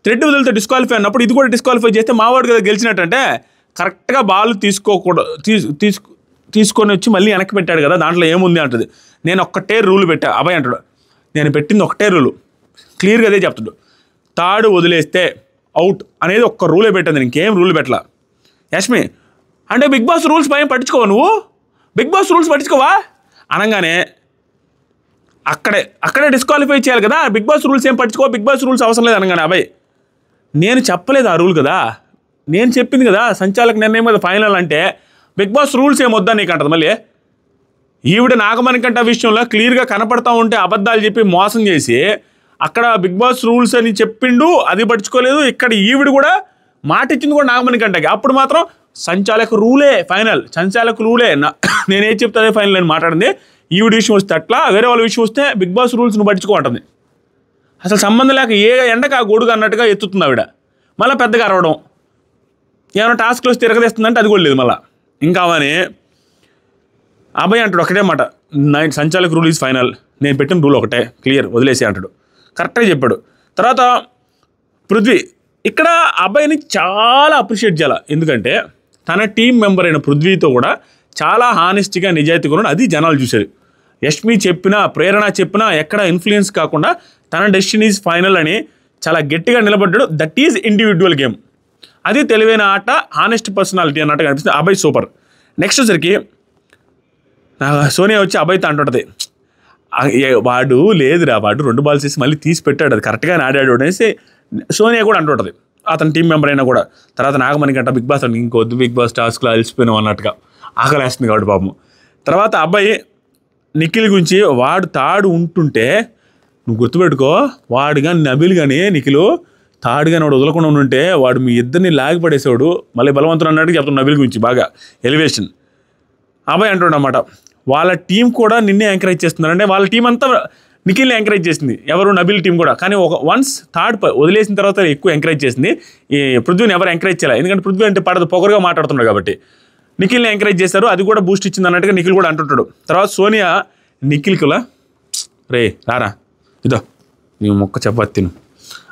థ్రెడ్ వదిలితే డిస్క్వాలిఫై అన్నప్పుడు ఇది కూడా డిస్క్వాలిఫై చేస్తే మావాడు కదా గెలిచినట్టు. అంటే కరెక్ట్గా బాల్ తీసుకొని వచ్చి మళ్ళీ వెనక్కి పెట్టాడు కదా, దాంట్లో ఏముంది అంటుంది. నేను ఒక్కటే రూల్ పెట్టా. అబ్బాయి అంటాడు నేను పెట్టింది ఒకటే రూలు, క్లియర్గా అదే చెప్తాడు. తాడు వదిలేస్తే అవుట్ అనేది ఒక్క రూలే పెట్టింది, ఇంకేం రూల్ పెట్టలా. యష్మి అంటే బిగ్ బాస్ రూల్స్ భయం పట్టించుకోవా నువ్వు, బిగ్ బాస్ రూల్స్ పట్టించుకోవా అనగానే అక్కడే డిస్క్వాలిఫై చేయాలి కదా, బిగ్ బాస్ రూల్స్ ఏం పట్టించుకో, బిగ్ బాస్ రూల్స్ అవసరం లేదు అనగానే అబ్బాయి నేను చెప్పలేదు ఆ రూల్ కదా, నేను చెప్పింది కదా సంచాలక నిర్ణయం కదా ఫైనల్ అంటే బిగ్ బాస్ రూల్స్ ఏమొద్దా నీకు అంటది. మళ్ళీ ఈవిడ నాగమణికంట విషయంలో క్లియర్గా కనపడతా ఉంటే అబద్ధాలు చెప్పి మోసం చేసి అక్కడ బిగ్ బాస్ రూల్స్ అని చెప్పిండు, అది పట్టించుకోలేదు. ఇక్కడ ఈవిడ కూడా మాట ఇచ్చింది కూడా నాగమణికంటకి. అప్పుడు మాత్రం సంచాలక రూలే ఫైనల్, సంచాలక రూలే నేనేం చెప్తే అదే ఫైనల్ అని మాట్లాడింది. ఈవిడ విషయం వస్తే అట్లా, వేరే వాళ్ళ విషయం వస్తే బిగ్ బాస్ రూల్స్ నువ్వు పట్టించుకుంటుంది. అసలు సంబంధం లేక ఏ ఎండకు ఆ గొడుగు అన్నట్టుగా ఎత్తుతుంది ఆవిడ. మళ్ళీ పెద్దగా అరవడం, ఏమైనా టాస్క్లు వస్తే తిరగదేస్తుందంటే అది కూడా లేదు. మళ్ళీ ఇంకా అవని అబ్బాయి అంటాడు ఒకటే మాట, సంచాలక రూల్ ఈజ్ ఫైనల్, నేను పెట్టిన రూల్ ఒకటే క్లియర్ వదిలేసి అంటాడు. కరెక్ట్గా చెప్పాడు. తర్వాత పృథ్వీ ఇక్కడ అబ్బాయిని చాలా అప్రిషియేట్ చేయాలి. ఎందుకంటే తన టీం మెంబర్ అయిన పృథ్వీతో కూడా చాలా హానెస్ట్గా నిజాయితీగా ఉన్నాడు. అది జనాలు చూశారు. యష్మి చెప్పినా, ప్రేరణ చెప్పినా ఎక్కడ ఇన్ఫ్లుయెన్స్ కాకుండా తన డెస్టినీ ఈజ్ ఫైనల్ అని చాలా గట్టిగా నిలబడ్డాడు. That is individual game. అది తెలివైన ఆట, హానెస్ట్ పర్సనాలిటీ అన్నట్టు కనిపిస్తుంది. అబ్బాయి సూపర్. నెక్స్ట్ వచ్చరికి సోనియా వచ్చి అబ్బాయితో అంటుంటుంది, వాడు లేదురా, వాడు 2 బాల్స్ వేసి మళ్ళీ తీసి పెట్టాడు, అది కరెక్ట్గానే ఆడాడు అనేసి సోనియా కూడా అంటుంటుంది, అతని టీం మెంబర్ అయినా కూడా. తర్వాత నాగమణికంట బిగ్ బాస్ అని ఇంకొద్దు, బిగ్ బాస్ టాస్క్లో అలసిపోయినాం అన్నట్టుగా ఆకలేస్తుంది కాబట్టి పాపం. తర్వాత అబ్బాయి నిఖిల్ గురించి వాడు తాడు ఉంటుంటే నువ్వు గుర్తుపెట్టుకో, వాడు కానీ నబిల్ కానీ నిఖిల్ తాడు కానీ వాడు వదలకుండా ఉంటే వాడు మీ ఇద్దరిని లాగిపడేసేవాడు. మళ్ళీ బలవంతుడు అన్నట్టు చెప్తాడు నబిల్ గురించి బాగా ఎలివేషన్. అబ్బాయి అంటాడు అన్నమాట వాళ్ళ టీం కూడా నిన్నే ఎంకరేజ్ చేస్తున్నారు. అంటే వాళ్ళ టీం అంతా నిఖిల్ని ఎంకరేజ్ చేసింది ఎవరు, నబీల్ టీం కూడా. కానీ వన్స్ థర్డ్ వదిలేసిన తర్వాత ఎక్కువ ఎంకరేజ్ చేసింది. ఈ పృథ్వీని ఎవరు ఎంకరేజ్ చేయాలి, ఎందుకంటే పృథ్వీ అంటే పడదు, పొగరుగా మాట్లాడుతున్నాడు కాబట్టి. నిఖిల్ని ఎంకరేజ్ చేశారు, అది కూడా బూస్ట్ ఇచ్చింది అన్నట్టుగా నిఖిల్ కూడా అంటుంటాడు. తర్వాత సోనియా నిఖిల్కులా రే రారా ఇదో నీ మొక్క చపాతి తిను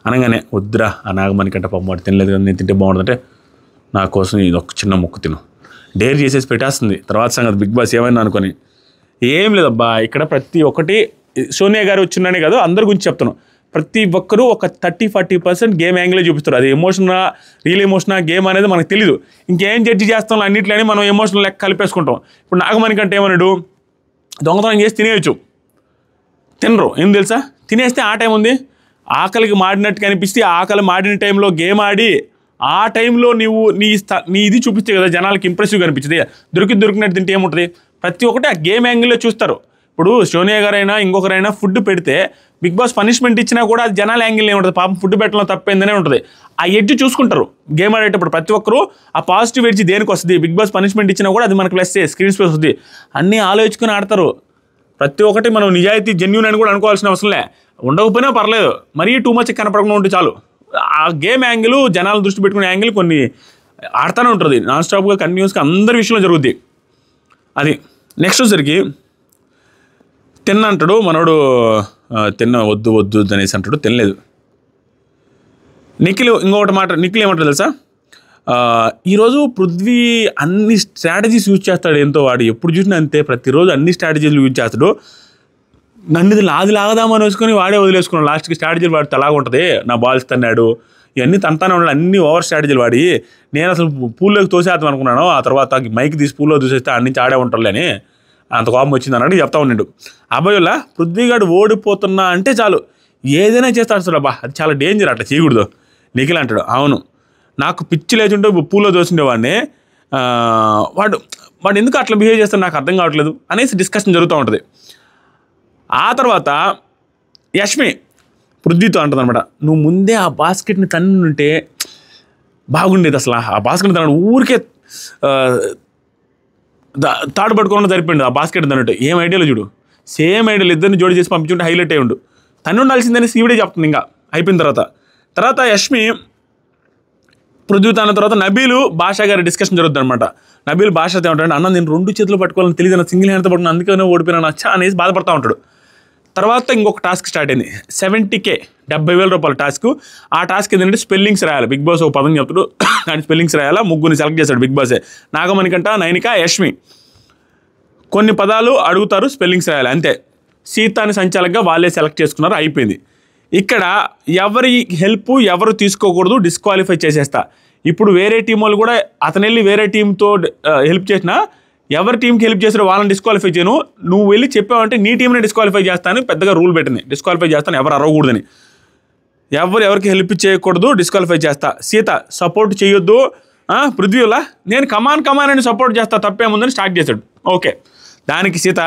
అనగానే, వద్దురా ఆ నాగమణి కంటే పాపం వాడు తినలేదు కదా, నేను తింటే బాగుంటుందంటే నా కోసం ఇది ఒక చిన్న మొక్క తిను డేర్ చేసేసి పెట్టేస్తుంది. తర్వాత సంగతి బిగ్ బాస్ ఏమైనా అనుకొని ఏం లేదబ్బా. ఇక్కడ ప్రతి ఒక్కటి సోనియా గారు వచ్చిందనే కాదు, అందరి గురించి చెప్తాను. ప్రతి ఒక్కరూ ఒక 30-40% గేమ్ యాంగిలే చూపిస్తారు. అది ఎమోషనా, రియల్ ఎమోషనా, గేమ్ అనేది మనకు తెలీదు. ఇంకేం జడ్జి చేస్తాం అన్నిట్లని మనం ఎమోషనల్ లెక్క కలిపేసుకుంటాం. ఇప్పుడు నాగమణి కంటే ఏమన్నాడు, దొంగతనం చేసి తినేయచ్చు, తినరు. ఏం తెలుసా, తినేస్తే ఆ టైం ఉంది, ఆకలికి మాడినట్టు కనిపిస్తే ఆకలి మాడిన టైంలో గేమ్ ఆడి ఆ టైంలో నువ్వు నీ ఇది చూపిస్తే కదా జనాలకి ఇంప్రెసివ్ కనిపించింది. దొరికినట్టు తింటే ఏముంటుంది, ప్రతి ఒక్కటి ఆ గేమ్ యాంగిల్లో చూస్తారు. ఇప్పుడు సోనియా గారైనా ఇంకొకరైనా ఫుడ్ పెడితే బిగ్ బాస్ పనిష్మెంట్ ఇచ్చినా కూడా అది జనాల యాంగిల్ ఏముంటుంది, పాపం ఫుడ్ పెట్టడంలో తప్పైందనే ఉంటుంది. ఆ ఎడ్జ్ చూసుకుంటారు గేమ్ ఆడేటప్పుడు. ప్రతి ఒక్కరు ఆ పాజిటివ్ ఎడ్జ్ దేనికి వస్తుంది, బిగ్ బాస్ పనిష్మెంట్ ఇచ్చినా కూడా అది మనకు ప్లస్ స్క్రీన్ స్పేస్ వస్తుంది, అన్నీ ఆలోచించుకుని ఆడతారు. ప్రతి ఒక్కటి మనం నిజాయితీ జెన్యూన్ అని కూడా అనుకోవాల్సిన అవసరంలే, ఉండకపోయినా పర్లేదు, మరీ టూ మచ్ కనపడకుండా ఉంటే చాలు. ఆ గేమ్ యాంగిల్, జనాల దృష్టి పెట్టుకునే యాంగిల్ కొన్ని ఆడుతూనే ఉంటుంది నాన్ స్టాప్గా, కంటిన్యూస్గా అందరి విషయంలో జరుగుద్ది. అది నెక్స్ట్ వచ్చరికి తిన్నంటాడు మనోడు, వద్దు అనేసి అంటాడు, తినలేదు. నిఖిల్ ఇంకొకటి మాట, నిఖిల్ ఏమంటాడు తెలుసా, ఈరోజు పృథ్వీ అన్ని స్ట్రాటజీస్ యూజ్ చేస్తాడు. ఎంతో వాడు ఎప్పుడు చూసినా అంతే, ప్రతిరోజు అన్ని స్ట్రాటజీలు యూజ్ చేస్తాడు. నన్ను ఇది లాగదామని వేసుకొని వాడే వదిలేసుకున్నాడు. లాస్ట్కి స్ట్రాటజీలు వాడితే అలాగ ఉంటుంది, నా బాల్స్ తన్నాడు, ఇవన్నీ తనతానే ఉన్నాడు, అన్ని ఓవర్ స్ట్రాటజీలు వాడి. నేను అసలు పూల్లోకి తోసేద్దాం అనుకున్నాను, ఆ తర్వాత మైక్ తీసి పూల్లో తోసేస్తే అన్ని నుంచి ఆడే ఉంటారులే అని అంత కోపం వచ్చింది అన్నట్టు చెప్తా ఉన్నాడు. అబ్బాయిలా పృథ్వీగాడు ఓడిపోతున్నా అంటే చాలు ఏదైనా చేస్తాడు సార్, అబ్బా అది చాలా డేంజర్, అట్లా చేయకూడదు. నిఖిల్ అంటాడు, అవును నాకు పిచ్చి లేచుంటే పూల్లో తోసిండేవాడిని, వాడు ఎందుకు అట్లా బిహేవ్ చేస్తాడు నాకు అర్థం కావట్లేదు అనేసి డిస్కషన్ జరుగుతూ ఉంటుంది. ఆ తర్వాత యష్మి పృథ్వీతో అంటుంది అనమాట, నువ్వు ముందే ఆ బాస్కెట్ని తన్నుంటే బాగుండేది, అసలు ఆ బాస్కెట్ని తన్నాడు ఊరికే తాడు పట్టుకోకుండా సరిపోయింది ఆ బాస్కెట్ తన్నట్టు. ఏం ఐడియాలో చూడు, సేమ్ ఐడియాలు ఇద్దరిని జోడి చేసి పంపించుంటే హైలైట్ అయ్యి ఉండు. తను ఉండాల్సిందని సీవిడే చెప్తుంది ఇంకా అయిపోయిన తర్వాత యష్మి పృథ్వీ తన తర్వాత నబీలు భాషా గారి డిస్కషన్ జరుగుతుంది అనమాట. నబీల్ భాషతో ఏమంటాడు, అన్న నేను 2 చేతులు పట్టుకోవాలని తెలియదు, నా సింగిల్ హ్యాండ్తో పట్టుకుని అందుకనే ఓడిపోయినా నచ్చా అనేసి బాధపడతా ఉంటాడు. తర్వాత ఇంకొక టాస్క్ స్టార్ట్ అయింది, 70K 70,000 రూపాయల టాస్క్. ఆ టాస్క్ ఏంటంటే స్పెల్లింగ్స్ రాయాలి. బిగ్ బాస్ ఒక పదం చెప్తాడు, దాని స్పెల్లింగ్స్ రాయాలా. ముగ్గురిని సెలెక్ట్ చేశాడు బిగ్ బాసే, నాగమణి కంట, నైనిక, యష్మి. కొన్ని పదాలు అడుగుతారు, స్పెల్లింగ్స్ రాయాలి అంతే. సీతాని సంచాలకుగా వాళ్ళే సెలెక్ట్ చేసుకున్నారు, అయిపోయింది. ఇక్కడ ఎవరి హెల్ప్ ఎవరు తీసుకోకూడదు, డిస్క్వాలిఫై చేసేస్తా. ఇప్పుడు వేరే టీం వాళ్ళు కూడా అతను వెళ్ళి వేరే టీంతో హెల్ప్ చేసినా ఎవరి టీంకి హెల్ప్ చేసారో వాళ్ళని డిస్క్వాలిఫై చేయను, నువ్వు వెళ్ళి చెప్పావంటే నీ టీంని డిస్క్వాలిఫై చేస్తాను పెద్దగా రూల్ పెట్టింది. డిస్క్వాలిఫై చేస్తాను, ఎవరు అరవకూడదని, ఎవరికి హెల్ప్ చేయకూడదు, డిస్క్వాలిఫై చేస్తా. సీత సపోర్ట్ చేయొద్దు, పృథ్వీలా నేను కమాన్ అని సపోర్ట్ చేస్తా, తప్పేముందని స్టార్ట్ చేశాడు. ఓకే, దానికి సీత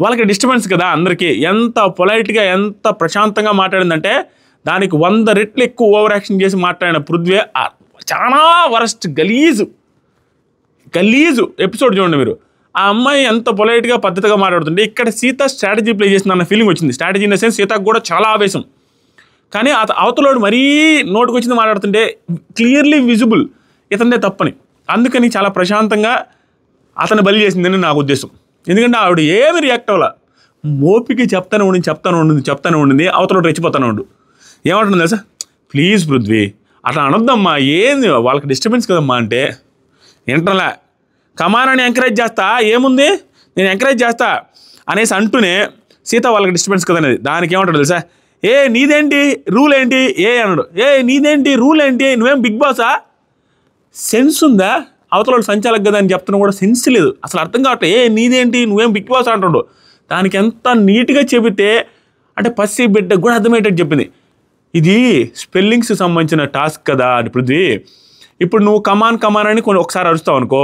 వాళ్ళకి డిస్టర్బెన్స్ కదా అందరికీ, ఎంత పొలైట్గా ఎంత ప్రశాంతంగా మాట్లాడిందంటే దానికి 100 రెట్లు ఎక్కువ ఓవర్ యాక్షన్ చేసి మాట్లాడిన పృథ్వీ చాలా వరస్ట్ గలీజు ఎపిసోడ్ చూడండి మీరు. ఆ అమ్మాయి ఎంత పొలైట్గా పద్ధతిగా మాట్లాడుతుంటే ఇక్కడ సీత స్ట్రాటజీ ప్లే చేసింది అన్న ఫీలింగ్ వచ్చింది. స్ట్రాటజీ ఇన్ ద సెన్స్ సీతకు కూడా చాలా ఆవేశం, కానీ అవతలోడు మరీ నోటుకు వచ్చింది మాట్లాడుతుంటే క్లియర్లీ విజిబుల్ ఇతందే తప్పని. అందుకని చాలా ప్రశాంతంగా అతను బలి చేసిందని నా ఉద్దేశం. ఎందుకంటే ఆవిడ ఏమి రియాక్ట్ అవ్వాల, మోపికి చెప్తానే ఉండింది, అవతలోడు రెచ్చిపోతానే ఉండు. ఏమంటుంది తెలుసా, ప్లీజ్ పృథ్వీ అట్లా అనొద్దమ్మా, ఏంది వాళ్ళకి డిస్టర్బెన్స్ కదమ్మా అంటే ఏంటలా కమాన్ అని ఎంకరేజ్ చేస్తా, ఏముంది నేను ఎంకరేజ్ చేస్తా అనేసి అంటూనే సీత వాళ్ళకి డిస్టర్బెన్స్ కదనేది. దానికి ఏమంటాడు తెలుసా, నీదేంటి రూల్ ఏంటి అన్నాడు, నీదేంటి రూల్ ఏంటి, నువ్వేం బిగ్ బాసా, సెన్స్ ఉందా, అవతల సంచాలక కదా అని చెప్తున్నా కూడా సెన్స్ లేదు, అసలు అర్థం కావట్లే, నీదేంటి నువ్వేం బిగ్ బాస్ అంటాడు. దానికి ఎంత నీట్గా చెబితే అంటే పసి బిడ్డకు కూడా అర్థమయ్యేటట్టు చెప్పింది. ఇది స్పెల్లింగ్స్ సంబంధించిన టాస్క్ కదా అని పృథ్వీ, ఇప్పుడు నువ్వు కమాన్ అని ఒకసారి అరుస్తావు అనుకో,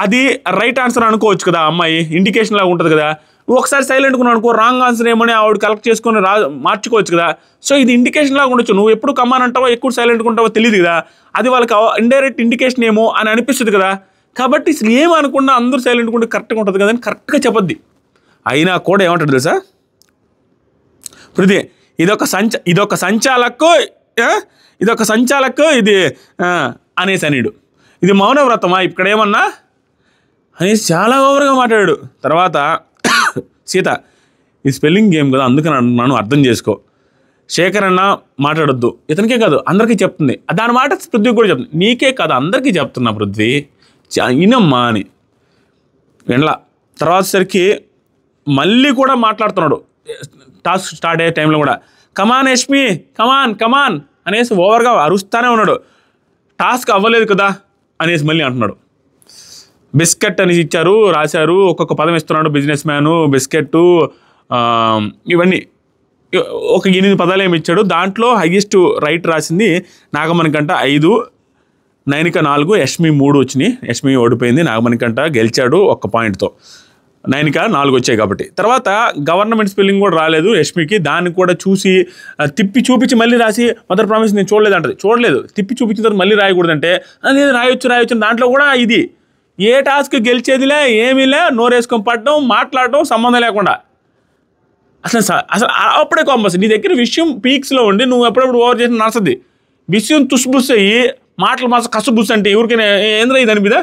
అది రైట్ ఆన్సర్ అనుకోవచ్చు కదా, అమ్మాయి ఇండికేషన్ లాగా ఉంటుంది కదా. నువ్వు ఒకసారి సైలెంట్ ఉన్నావు అనుకో, రాంగ్ ఆన్సర్ ఏమని ఆవిడ కలెక్ట్ చేసుకొని మార్చుకోవచ్చు కదా. సో ఇది ఇండికేషన్ లాగా ఉండొచ్చు, నువ్వు ఎప్పుడు కమాన్ అంటావో ఎక్కువ సైలెంట్గా ఉంటావో తెలియదు కదా, అది వాళ్ళకి ఇండైరెక్ట్ ఇండికేషన్ ఏమో అని అనిపిస్తుంది కదా. కాబట్టి అసలు ఏమనుకున్నా అందరూ సైలెంట్గా ఉంటే కరెక్ట్గా ఉంటుంది కదా అని కరెక్ట్గా చెప్పద్ది. అయినా కూడా ఏమంటాడు తెలుసా, పృథ్వీ ఇదొక సంచాలకు ఇది అనేసి అనిడు. ఇది మౌనవ్రతమా ఇక్కడ ఏమన్నా అనేసి చాలా ఓవర్గా మాట్లాడాడు. తర్వాత సీత, ఈ స్పెల్లింగ్ గేమ్ కదా అందుకని అంటున్నాను, అర్థం చేసుకో. శేఖర్ అన్న మాట్లాడొద్దు, ఇతనికే కాదు అందరికీ చెప్తుంది. దాని మాట పృథ్వీకి కూడా చెప్తుంది. నీకే కాదు అందరికీ చెప్తున్నా పృథ్వీ, ఇనమ్మా అని వినలా. తర్వాత సరికి మళ్ళీ కూడా మాట్లాడుతున్నాడు. టాస్క్ స్టార్ట్ అయ్యే టైంలో కూడా కమాన్ యష్మి కమాన్ అనేసి ఓవర్గా అరుస్తానే ఉన్నాడు. టాస్క్ అవ్వలేదు కదా అనేసి మళ్ళీ అంటున్నాడు. బిస్కెట్ అని ఇచ్చారు, రాశారు, ఒక్కొక్క పదం ఇస్తున్నాడు. బిజినెస్ మ్యాను, బిస్కెట్, ఇవన్నీ ఒక 8 పదాలు ఏమి ఇచ్చాడు. దాంట్లో హైయెస్ట్ రైట్ రాసింది నాగమణికంట 5, నైనిక 4, యష్మి 3 వచ్చినాయి. యష్మి ఓడిపోయింది, నాగమణికంట గెలిచాడు 1 పాయింట్తో. నైనిక 4 వచ్చాయి కాబట్టి. తర్వాత గవర్నమెంట్ స్పెల్లింగ్ కూడా రాలేదు యష్మికి. దాన్ని కూడా చూసి తిప్పి చూపించి మళ్ళీ రాసి మదర్ ప్రామిస్ నేను చూడలేదు అంటది. చూడలేదు, తిప్పి చూపించిన తర్వాత మళ్ళీ రాయకూడదంటే లేదు రాయొచ్చు. దాంట్లో కూడా ఇది ఏ టాస్క్ గెలిచేదిలే ఏమీలే, నోరేసుకొని పడడం, మాట్లాడడం సంబంధం లేకుండా. అసలు అప్పుడే కాంబస్ నీ దగ్గర విషయం పీక్స్లో ఉండి నువ్వు ఎప్పుడప్పుడు ఓవర్ చేసి నడుస్తుంది. విషయం తుస్బుస్ అయ్యి మాటలు మాస కసుబుస్ అంటే ఎవరికైనా ఏంద్రా దాని మీద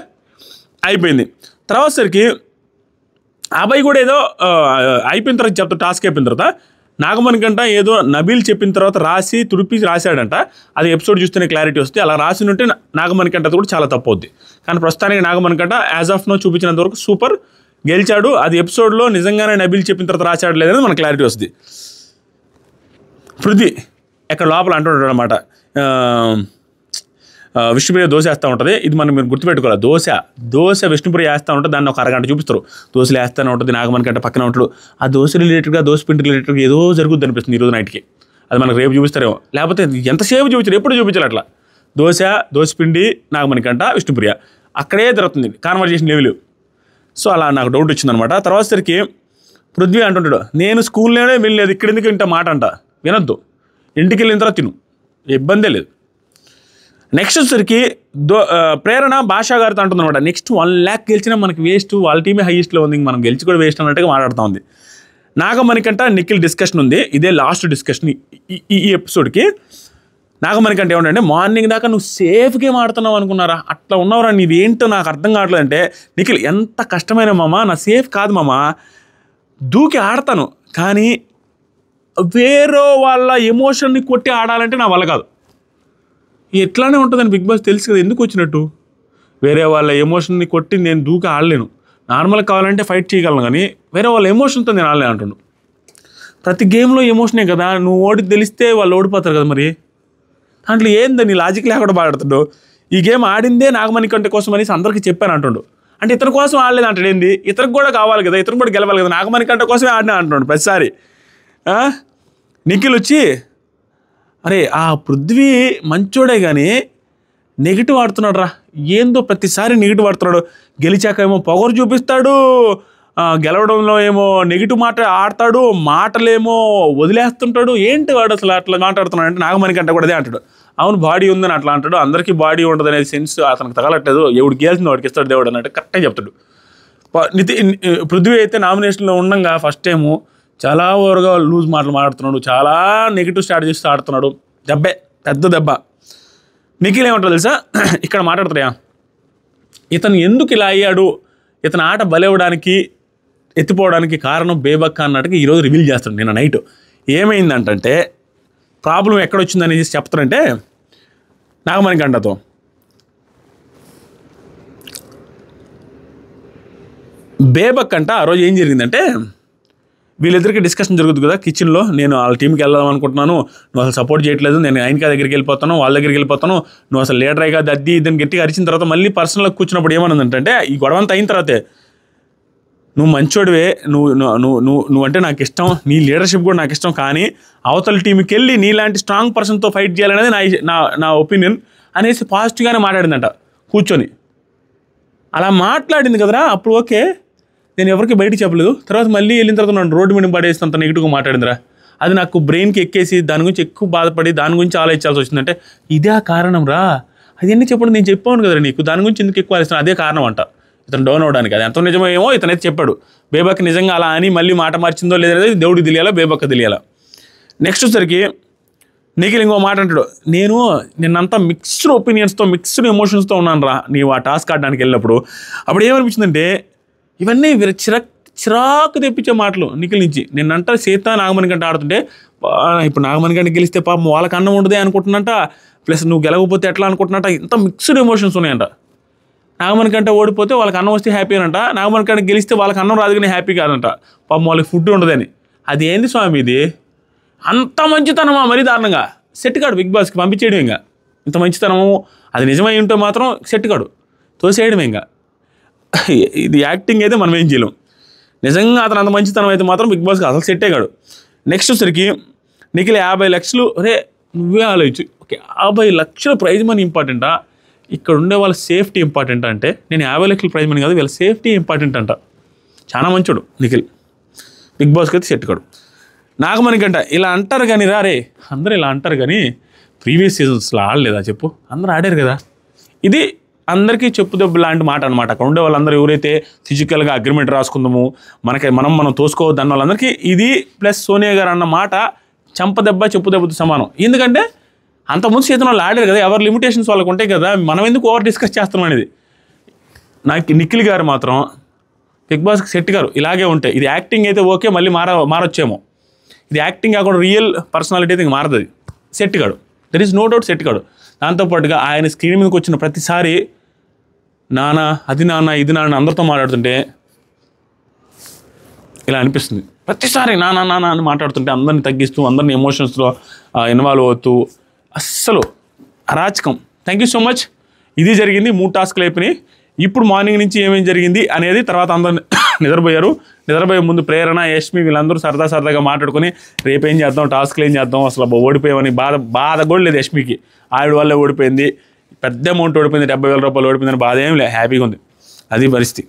అయిపోయింది. తర్వాత సరికి అబ్బాయి కూడా ఏదో అయిపోయిన తర్వాత చెప్తా, టాస్క్ అయిపోయిన తర్వాత నాగమణికంట ఏదో నబీల్ చెప్పిన తర్వాత రాసి తుడిపి రాశాడంట. అది ఎపిసోడ్ చూస్తేనే క్లారిటీ వస్తుంది. అలా రాసి ఉంటే నాగమణికంట కూడా చాలా తప్పు అవుద్ది. కానీ ప్రస్తుతానికి నాగమణికంట యాజ్ ఆఫ్ నో చూపించినంత వరకు సూపర్ గెలిచాడు. అది ఎపిసోడ్లో నిజంగానే నబీల్ చెప్పిన తర్వాత రాశాడు లేదని మనకు క్లారిటీ వస్తుంది. పృథ్వీ ఎక్కడ లోపల అంటుంటాడు అనమాట, విష్ణుప్రియ దోశ వేస్తూ ఉంటుంది. ఇది మనం మీరు గుర్తుపెట్టుకోవాలి. దోశ విష్ణుప్రియ వేస్తూ ఉంటుంది. దాన్ని ఒక అరగంట చూపిస్తారు. దోశలు వేస్తూనే ఉంటుంది, నాగమణికంట పక్కన ఉంటాడు. ఆ దోశ రిలేటెడ్గా దోశ పిండి రిలేటెడ్గా ఏదో జరుగుద్ది అనిపిస్తుంది ఈరోజు నైట్కి. అది మనకు రేపు చూపిస్తారేమో, లేకపోతే ఎంతసేపు చూపించారు, ఎప్పుడు చూపించాలి అట్లా. దోశ పిండి నాగమణికంట విష్ణుప్రియ అక్కడే జరుగుతుంది కాన్వర్జేషన్ లెవెల్. సో అలా నాకు డౌట్ వచ్చిందనమాట. తర్వాత సరికి పృథ్వీ అంటుంటాడు, నేను స్కూల్లోనే వెళ్ళలేదు, ఇక్కడ ఎందుకు ఇంత మాట అంట, వినొద్దు, ఇంటికి వెళ్ళిన తర్వాత తిను, ఇబ్బందే లేదు. నెక్స్ట్ వచ్చేసరికి ప్రేరణ భాషా గారితో అంటుంది అనమాట, నెక్స్ట్ 1 lakh గెలిచినా మనకి వేస్ట్, వాళ్ళ టీమే హైయెస్ట్లో ఉంది, మనం గెలిచి కూడా వేస్ట్ అన్నట్టుగా మాట్లాడుతూ ఉంది. నాగమణికంట నిఖిల్ డిస్కషన్ ఉంది. ఇదే లాస్ట్ డిస్కషన్ ఈ ఎపిసోడ్కి. నాగమణికంట ఏమంటే మార్నింగ్ దాకా నువ్వు సేఫ్ గేమ్ ఆడుతున్నావు అనుకున్నారా, అట్లా ఉన్నవరా, నీదేంటో నాకు అర్థం కావట్లేదు అంటే, నిఖిల్ ఎంత కష్టమైన మామ, నా సేఫ్ కాదు మామ, దూకి ఆడతాను, కానీ వేరే వాళ్ళ ఎమోషన్ని కొట్టి ఆడాలంటే నా వల్ల కాదు. ఎట్లానే ఉంటుందని బిగ్ బాస్ తెలుసు కదా, ఎందుకు వచ్చినట్టు. వేరే వాళ్ళ ఎమోషన్ని కొట్టి నేను దూకి ఆడలేను. నార్మల్గా కావాలంటే ఫైట్ చేయగలను, కానీ వేరే వాళ్ళ ఎమోషన్తో నేను ఆడలేను అంటున్నాను. ప్రతి గేమ్లో ఎమోషనే కదా, నువ్వు ఓడి తెలిస్తే వాళ్ళు ఓడిపోతారు కదా, మరి దాంట్లో ఏందని లాజిక్ లేకుండా మాట్లాడుతుండు. ఈ గేమ్ ఆడిందే నాగమణికంట కోసం అనేసి అందరికీ చెప్పాను అంటుండు. అంటే ఇతని కోసం ఆడలేదు అంటాడు. ఏంది, ఇతనికి కూడా కావాలి కదా, ఇతను కూడా గెలవాలి కదా, నాగమణికంట కోసమే ఆడినా అంటున్నాడు ప్రతిసారి. నిఖిల్ వచ్చి అరే ఆ పృథ్వీ మంచోడే కానీ నెగిటివ్ ఆడుతున్నాడు రా, ఏందో ప్రతిసారి నెగిటివ్ ఆడుతున్నాడు. గెలిచాక ఏమో పొగరు చూపిస్తాడు, గెలవడంలో ఏమో నెగిటివ్ మాట ఆడతాడు, మాటలేమో వదిలేస్తుంటాడు. ఏంటి వాడు అసలు అట్లా మాట్లాడుతున్నాడు అంటే నాగమణికంట కూడా అదే అంటాడు. అవును బాడీ ఉందని అట్లా అంటాడు, అందరికీ బాడీ ఉండదు అనేది సెన్స్ అతనికి తగలట్లేదు, ఎవడు గెలిచింది వాడికి ఇస్తాడు దేవుడు అన్నట్టు కరెక్ట్గా చెప్తాడు. పృథ్వీ అయితే నామినేషన్లో ఉండగా ఫస్ట్ టైము చాలా ఓవర్గా లూజ్ మాటలు మాట్లాడుతున్నాడు, చాలా నెగిటివ్ స్ట్రాటజీస్ ఆడుతున్నాడు. పెద్ద దెబ్బ. నిఖిల్ ఏమంటారు తెలుసా, ఇక్కడ మాట్లాడుతాయా, ఇతను ఎందుకు ఇలా అయ్యాడు, ఇతను ఆట బలవడానికి ఎత్తిపోవడానికి కారణం బేబక్క అన్నట్టుగా ఈరోజు రివీల్ చేస్తాడు. నిన్న నైట్ ఏమైందంటే ప్రాబ్లం ఎక్కడొచ్చిందని చెప్తారంటే, నాగమణికంటతో బేబక్క ఆ రోజు ఏం జరిగిందంటే, వీళ్ళిద్దరికి డిస్కషన్ జరుగుతుంది కదా కిచెన్లో, నేను వాళ్ళ టీంకి వెళ్దాం అనుకుంటున్నాను, నువ్వు అసలు సపోర్ట్ చేయట్లేదు, నేను ఆయనకా దగ్గరికి వెళ్ళిపోతాను, వాళ్ళ దగ్గరికి వెళ్ళిపోతాను, నువ్వు అసలు లీడర్ అయ్యి కాదు అది ఇదని గట్టిగా అరిచిన తర్వాత మళ్ళీ పర్సనల్గా కూర్చున్నప్పుడు ఏమన్నదంటే, ఈ గొడవ అంతా అయిన తర్వాతే, నువ్వు మంచోడివే, నువ్వు అంటే నాకు ఇష్టం, నీ లీడర్షిప్ కూడా నాకు ఇష్టం, కానీ అవతల టీంకి వెళ్ళి నీలాంటి స్ట్రాంగ్ పర్సన్తో ఫైట్ చేయాలనేది నా ఒపీనియన్ అనేసి పాజిటివ్గానే మాట్లాడిందంట కూర్చొని. అలా మాట్లాడింది కదరా, అప్పుడు ఓకే, నేను ఎవరికి బయట చెప్పలేదు. తర్వాత మళ్ళీ వెళ్ళిన తర్వాత నన్ను రోడ్డు మీద పడేసినంత నెగిటివ్గా మాట్లాడిందిరా, అది నాకు బ్రెయిన్కి ఎక్కేసి దాని గురించి ఎక్కువ బాధపడి దాని గురించి ఆలోచించాల్సి వచ్చిందంటే, ఇదే కారణం రా, అదన్నీ చెప్పండి, నేను చెప్పాను కదరా నీకు, దాని గురించి ఎందుకు ఎక్కువ ఆలోచిస్తాను, అదే కారణం అంట ఇతను డౌన్ అవడానికి. అది ఎంత నిజమో ఏమో ఇతనైతే చెప్పాడు. బేబక్క నిజంగా అలా అని మళ్ళీ మాట మార్చిందో లేదో దేవుడికి తెలియాలా, బేబక్క తెలియాలా. నెక్స్ట్ వచ్చరికి నిఖిల్ ఇంకో మాట అంటాడు, నిన్నంతా మిక్స్డ్ ఒపీనియన్స్తో మిక్స్డ్ ఎమోషన్స్తో ఉన్నాను రా నీవు ఆ టాస్క్ ఆడడానికి వెళ్ళినప్పుడు. అప్పుడు ఏమనిపించిందంటే ఇవన్నీ చిరాకు తెప్పించే మాటలు నిఖిల్ నుంచి. నిన్నంట సీత నాగమణి గంట ఆడుతుంటే ఇప్పుడు నాగమణి గంట గెలిస్తే పాపం వాళ్ళకి అన్నం ఉండదే అనుకుంటున్నట్ట, ప్లస్ నువ్వు గెలవకపోతే ఎట్లా అనుకుంటున్నట్ట, ఇంత మిక్స్డ్ ఎమోషన్స్ ఉన్నాయంట. నాగమణి కంటే ఓడిపోతే వాళ్ళకి అన్నం వస్తే హ్యాపీ అనంట, నాగమణి కంటే గెలిస్తే వాళ్ళకి అన్నం రాదు కానీ హ్యాపీ కాదంట, పాపం వాళ్ళకి ఫుడ్ ఉండదని. అది ఏంది స్వామి ఇది? అంత మంచితనమా మరీ దారుణంగా? సెట్ కాడు బిగ్ బాస్కి పంపించేయడం. ఇంకా ఇంత మంచితనము అది నిజమై ఉంటే మాత్రం సెట్ కాడు, తోసేయడం. ఇంకా ఇది యాక్టింగ్ అయితే మనం ఏం చేయలేం. నిజంగా అతను అంత మంచితనం అయితే మాత్రం బిగ్ బాస్కి అసలు సెట్టే కాడు. నెక్స్ట్ వచ్చరికి నిఖిల్ 50 లక్షలు, రే నువ్వే ఆలోచించు, ఓకే 50 లక్షల ప్రైజ్ మనీ ఇంపార్టెంటా, ఇక్కడ ఉండే వాళ్ళ సేఫ్టీ ఇంపార్టెంట్ అంటే, నేను 50 లక్షల ప్రైజ్ మనీ కాదు వీళ్ళ సేఫ్టీ ఇంపార్టెంట్ అంట. చాలా మంచోడు నిఖిల్, బిగ్ బాస్కి అయితే సెట్ కాడు. నాగమణి గంట ఇలా అంటారు కానీ రే అందరూ ఇలా అంటారు కానీ ప్రీవియస్ సీజన్స్లో ఆడలేదా చెప్పు, అందరూ ఆడారు కదా. ఇది అందరికీ చెప్పు దెబ్బ లాంటి మాట అనమాట. అక్కడ ఉండే వాళ్ళందరూ ఎవరైతే ఫిజికల్గా అగ్రిమెంట్ రాసుకుందాము మనం తోసుకోవద్దు అన్న వాళ్ళందరికీ ఇది ప్లస్ సోనియా గారు అన్న మాట చెంపదెబ్బ చెప్పు దెబ్బతో సమానం. ఎందుకంటే అంతకుముందు సీజన్ వాళ్ళు ఆడారు కదా, ఎవరి లిమిటేషన్స్ వాళ్ళకు ఉంటాయి కదా, మనం ఎందుకు ఓవర్ డిస్కస్ చేస్తున్నాం అనేది. నాకు నిఖిల్ గారు మాత్రం బిగ్ బాస్కి సెట్ గారు ఇలాగే ఉంటాయి. ఇది యాక్టింగ్ అయితే ఓకే, మళ్ళీ మారొచ్చేమో. ఇది యాక్టింగ్ కాకుండా రియల్ పర్సనాలిటీ అయితే ఇంక మారుతుంది. సెట్ కాడు, there is no doubt set కాడు. దాంతోపాటుగా ఆయన స్క్రీన్ మీదకి వచ్చిన ప్రతిసారి నాన్న అది నాన్న ఇది నాన్న అందరితో మాట్లాడుతుంటే ఇలా అనిపిస్తుంది. ప్రతిసారి నాన్న అని మాట్లాడుతుంటే అందరిని తగ్గిస్తూ అందరిని ఎమోషన్స్లో ఇన్వాల్వ్ అవుతూ అస్సలు అరాచకం. Thank you so much. ఇది జరిగింది, 3 టాస్క్లు అయిపోయినాయి. ఇప్పుడు మార్నింగ్ నుంచి ఏమేమి జరిగింది అనేది తర్వాత అందరు నిద్రపోయారు. నిద్రపోయే ముందు ప్రేరణ, యష్మి వీళ్ళందరూ సరదాగా మాట్లాడుకొని రేపు ఏం చేద్దాం, టాస్క్లు ఏం చేద్దాం, అసలు ఓడిపోయామని బాధ కూడా లేదు యష్మికి. ఆవిడ వల్లే ఓడిపోయింది, పెద్ద అమౌంట్ ఓడిపోయింది, 70,000 రూపాయలు ఓడిపోయిందని బాధ ఏం లేదు, హ్యాపీగా ఉంది. అది పరిస్థితి.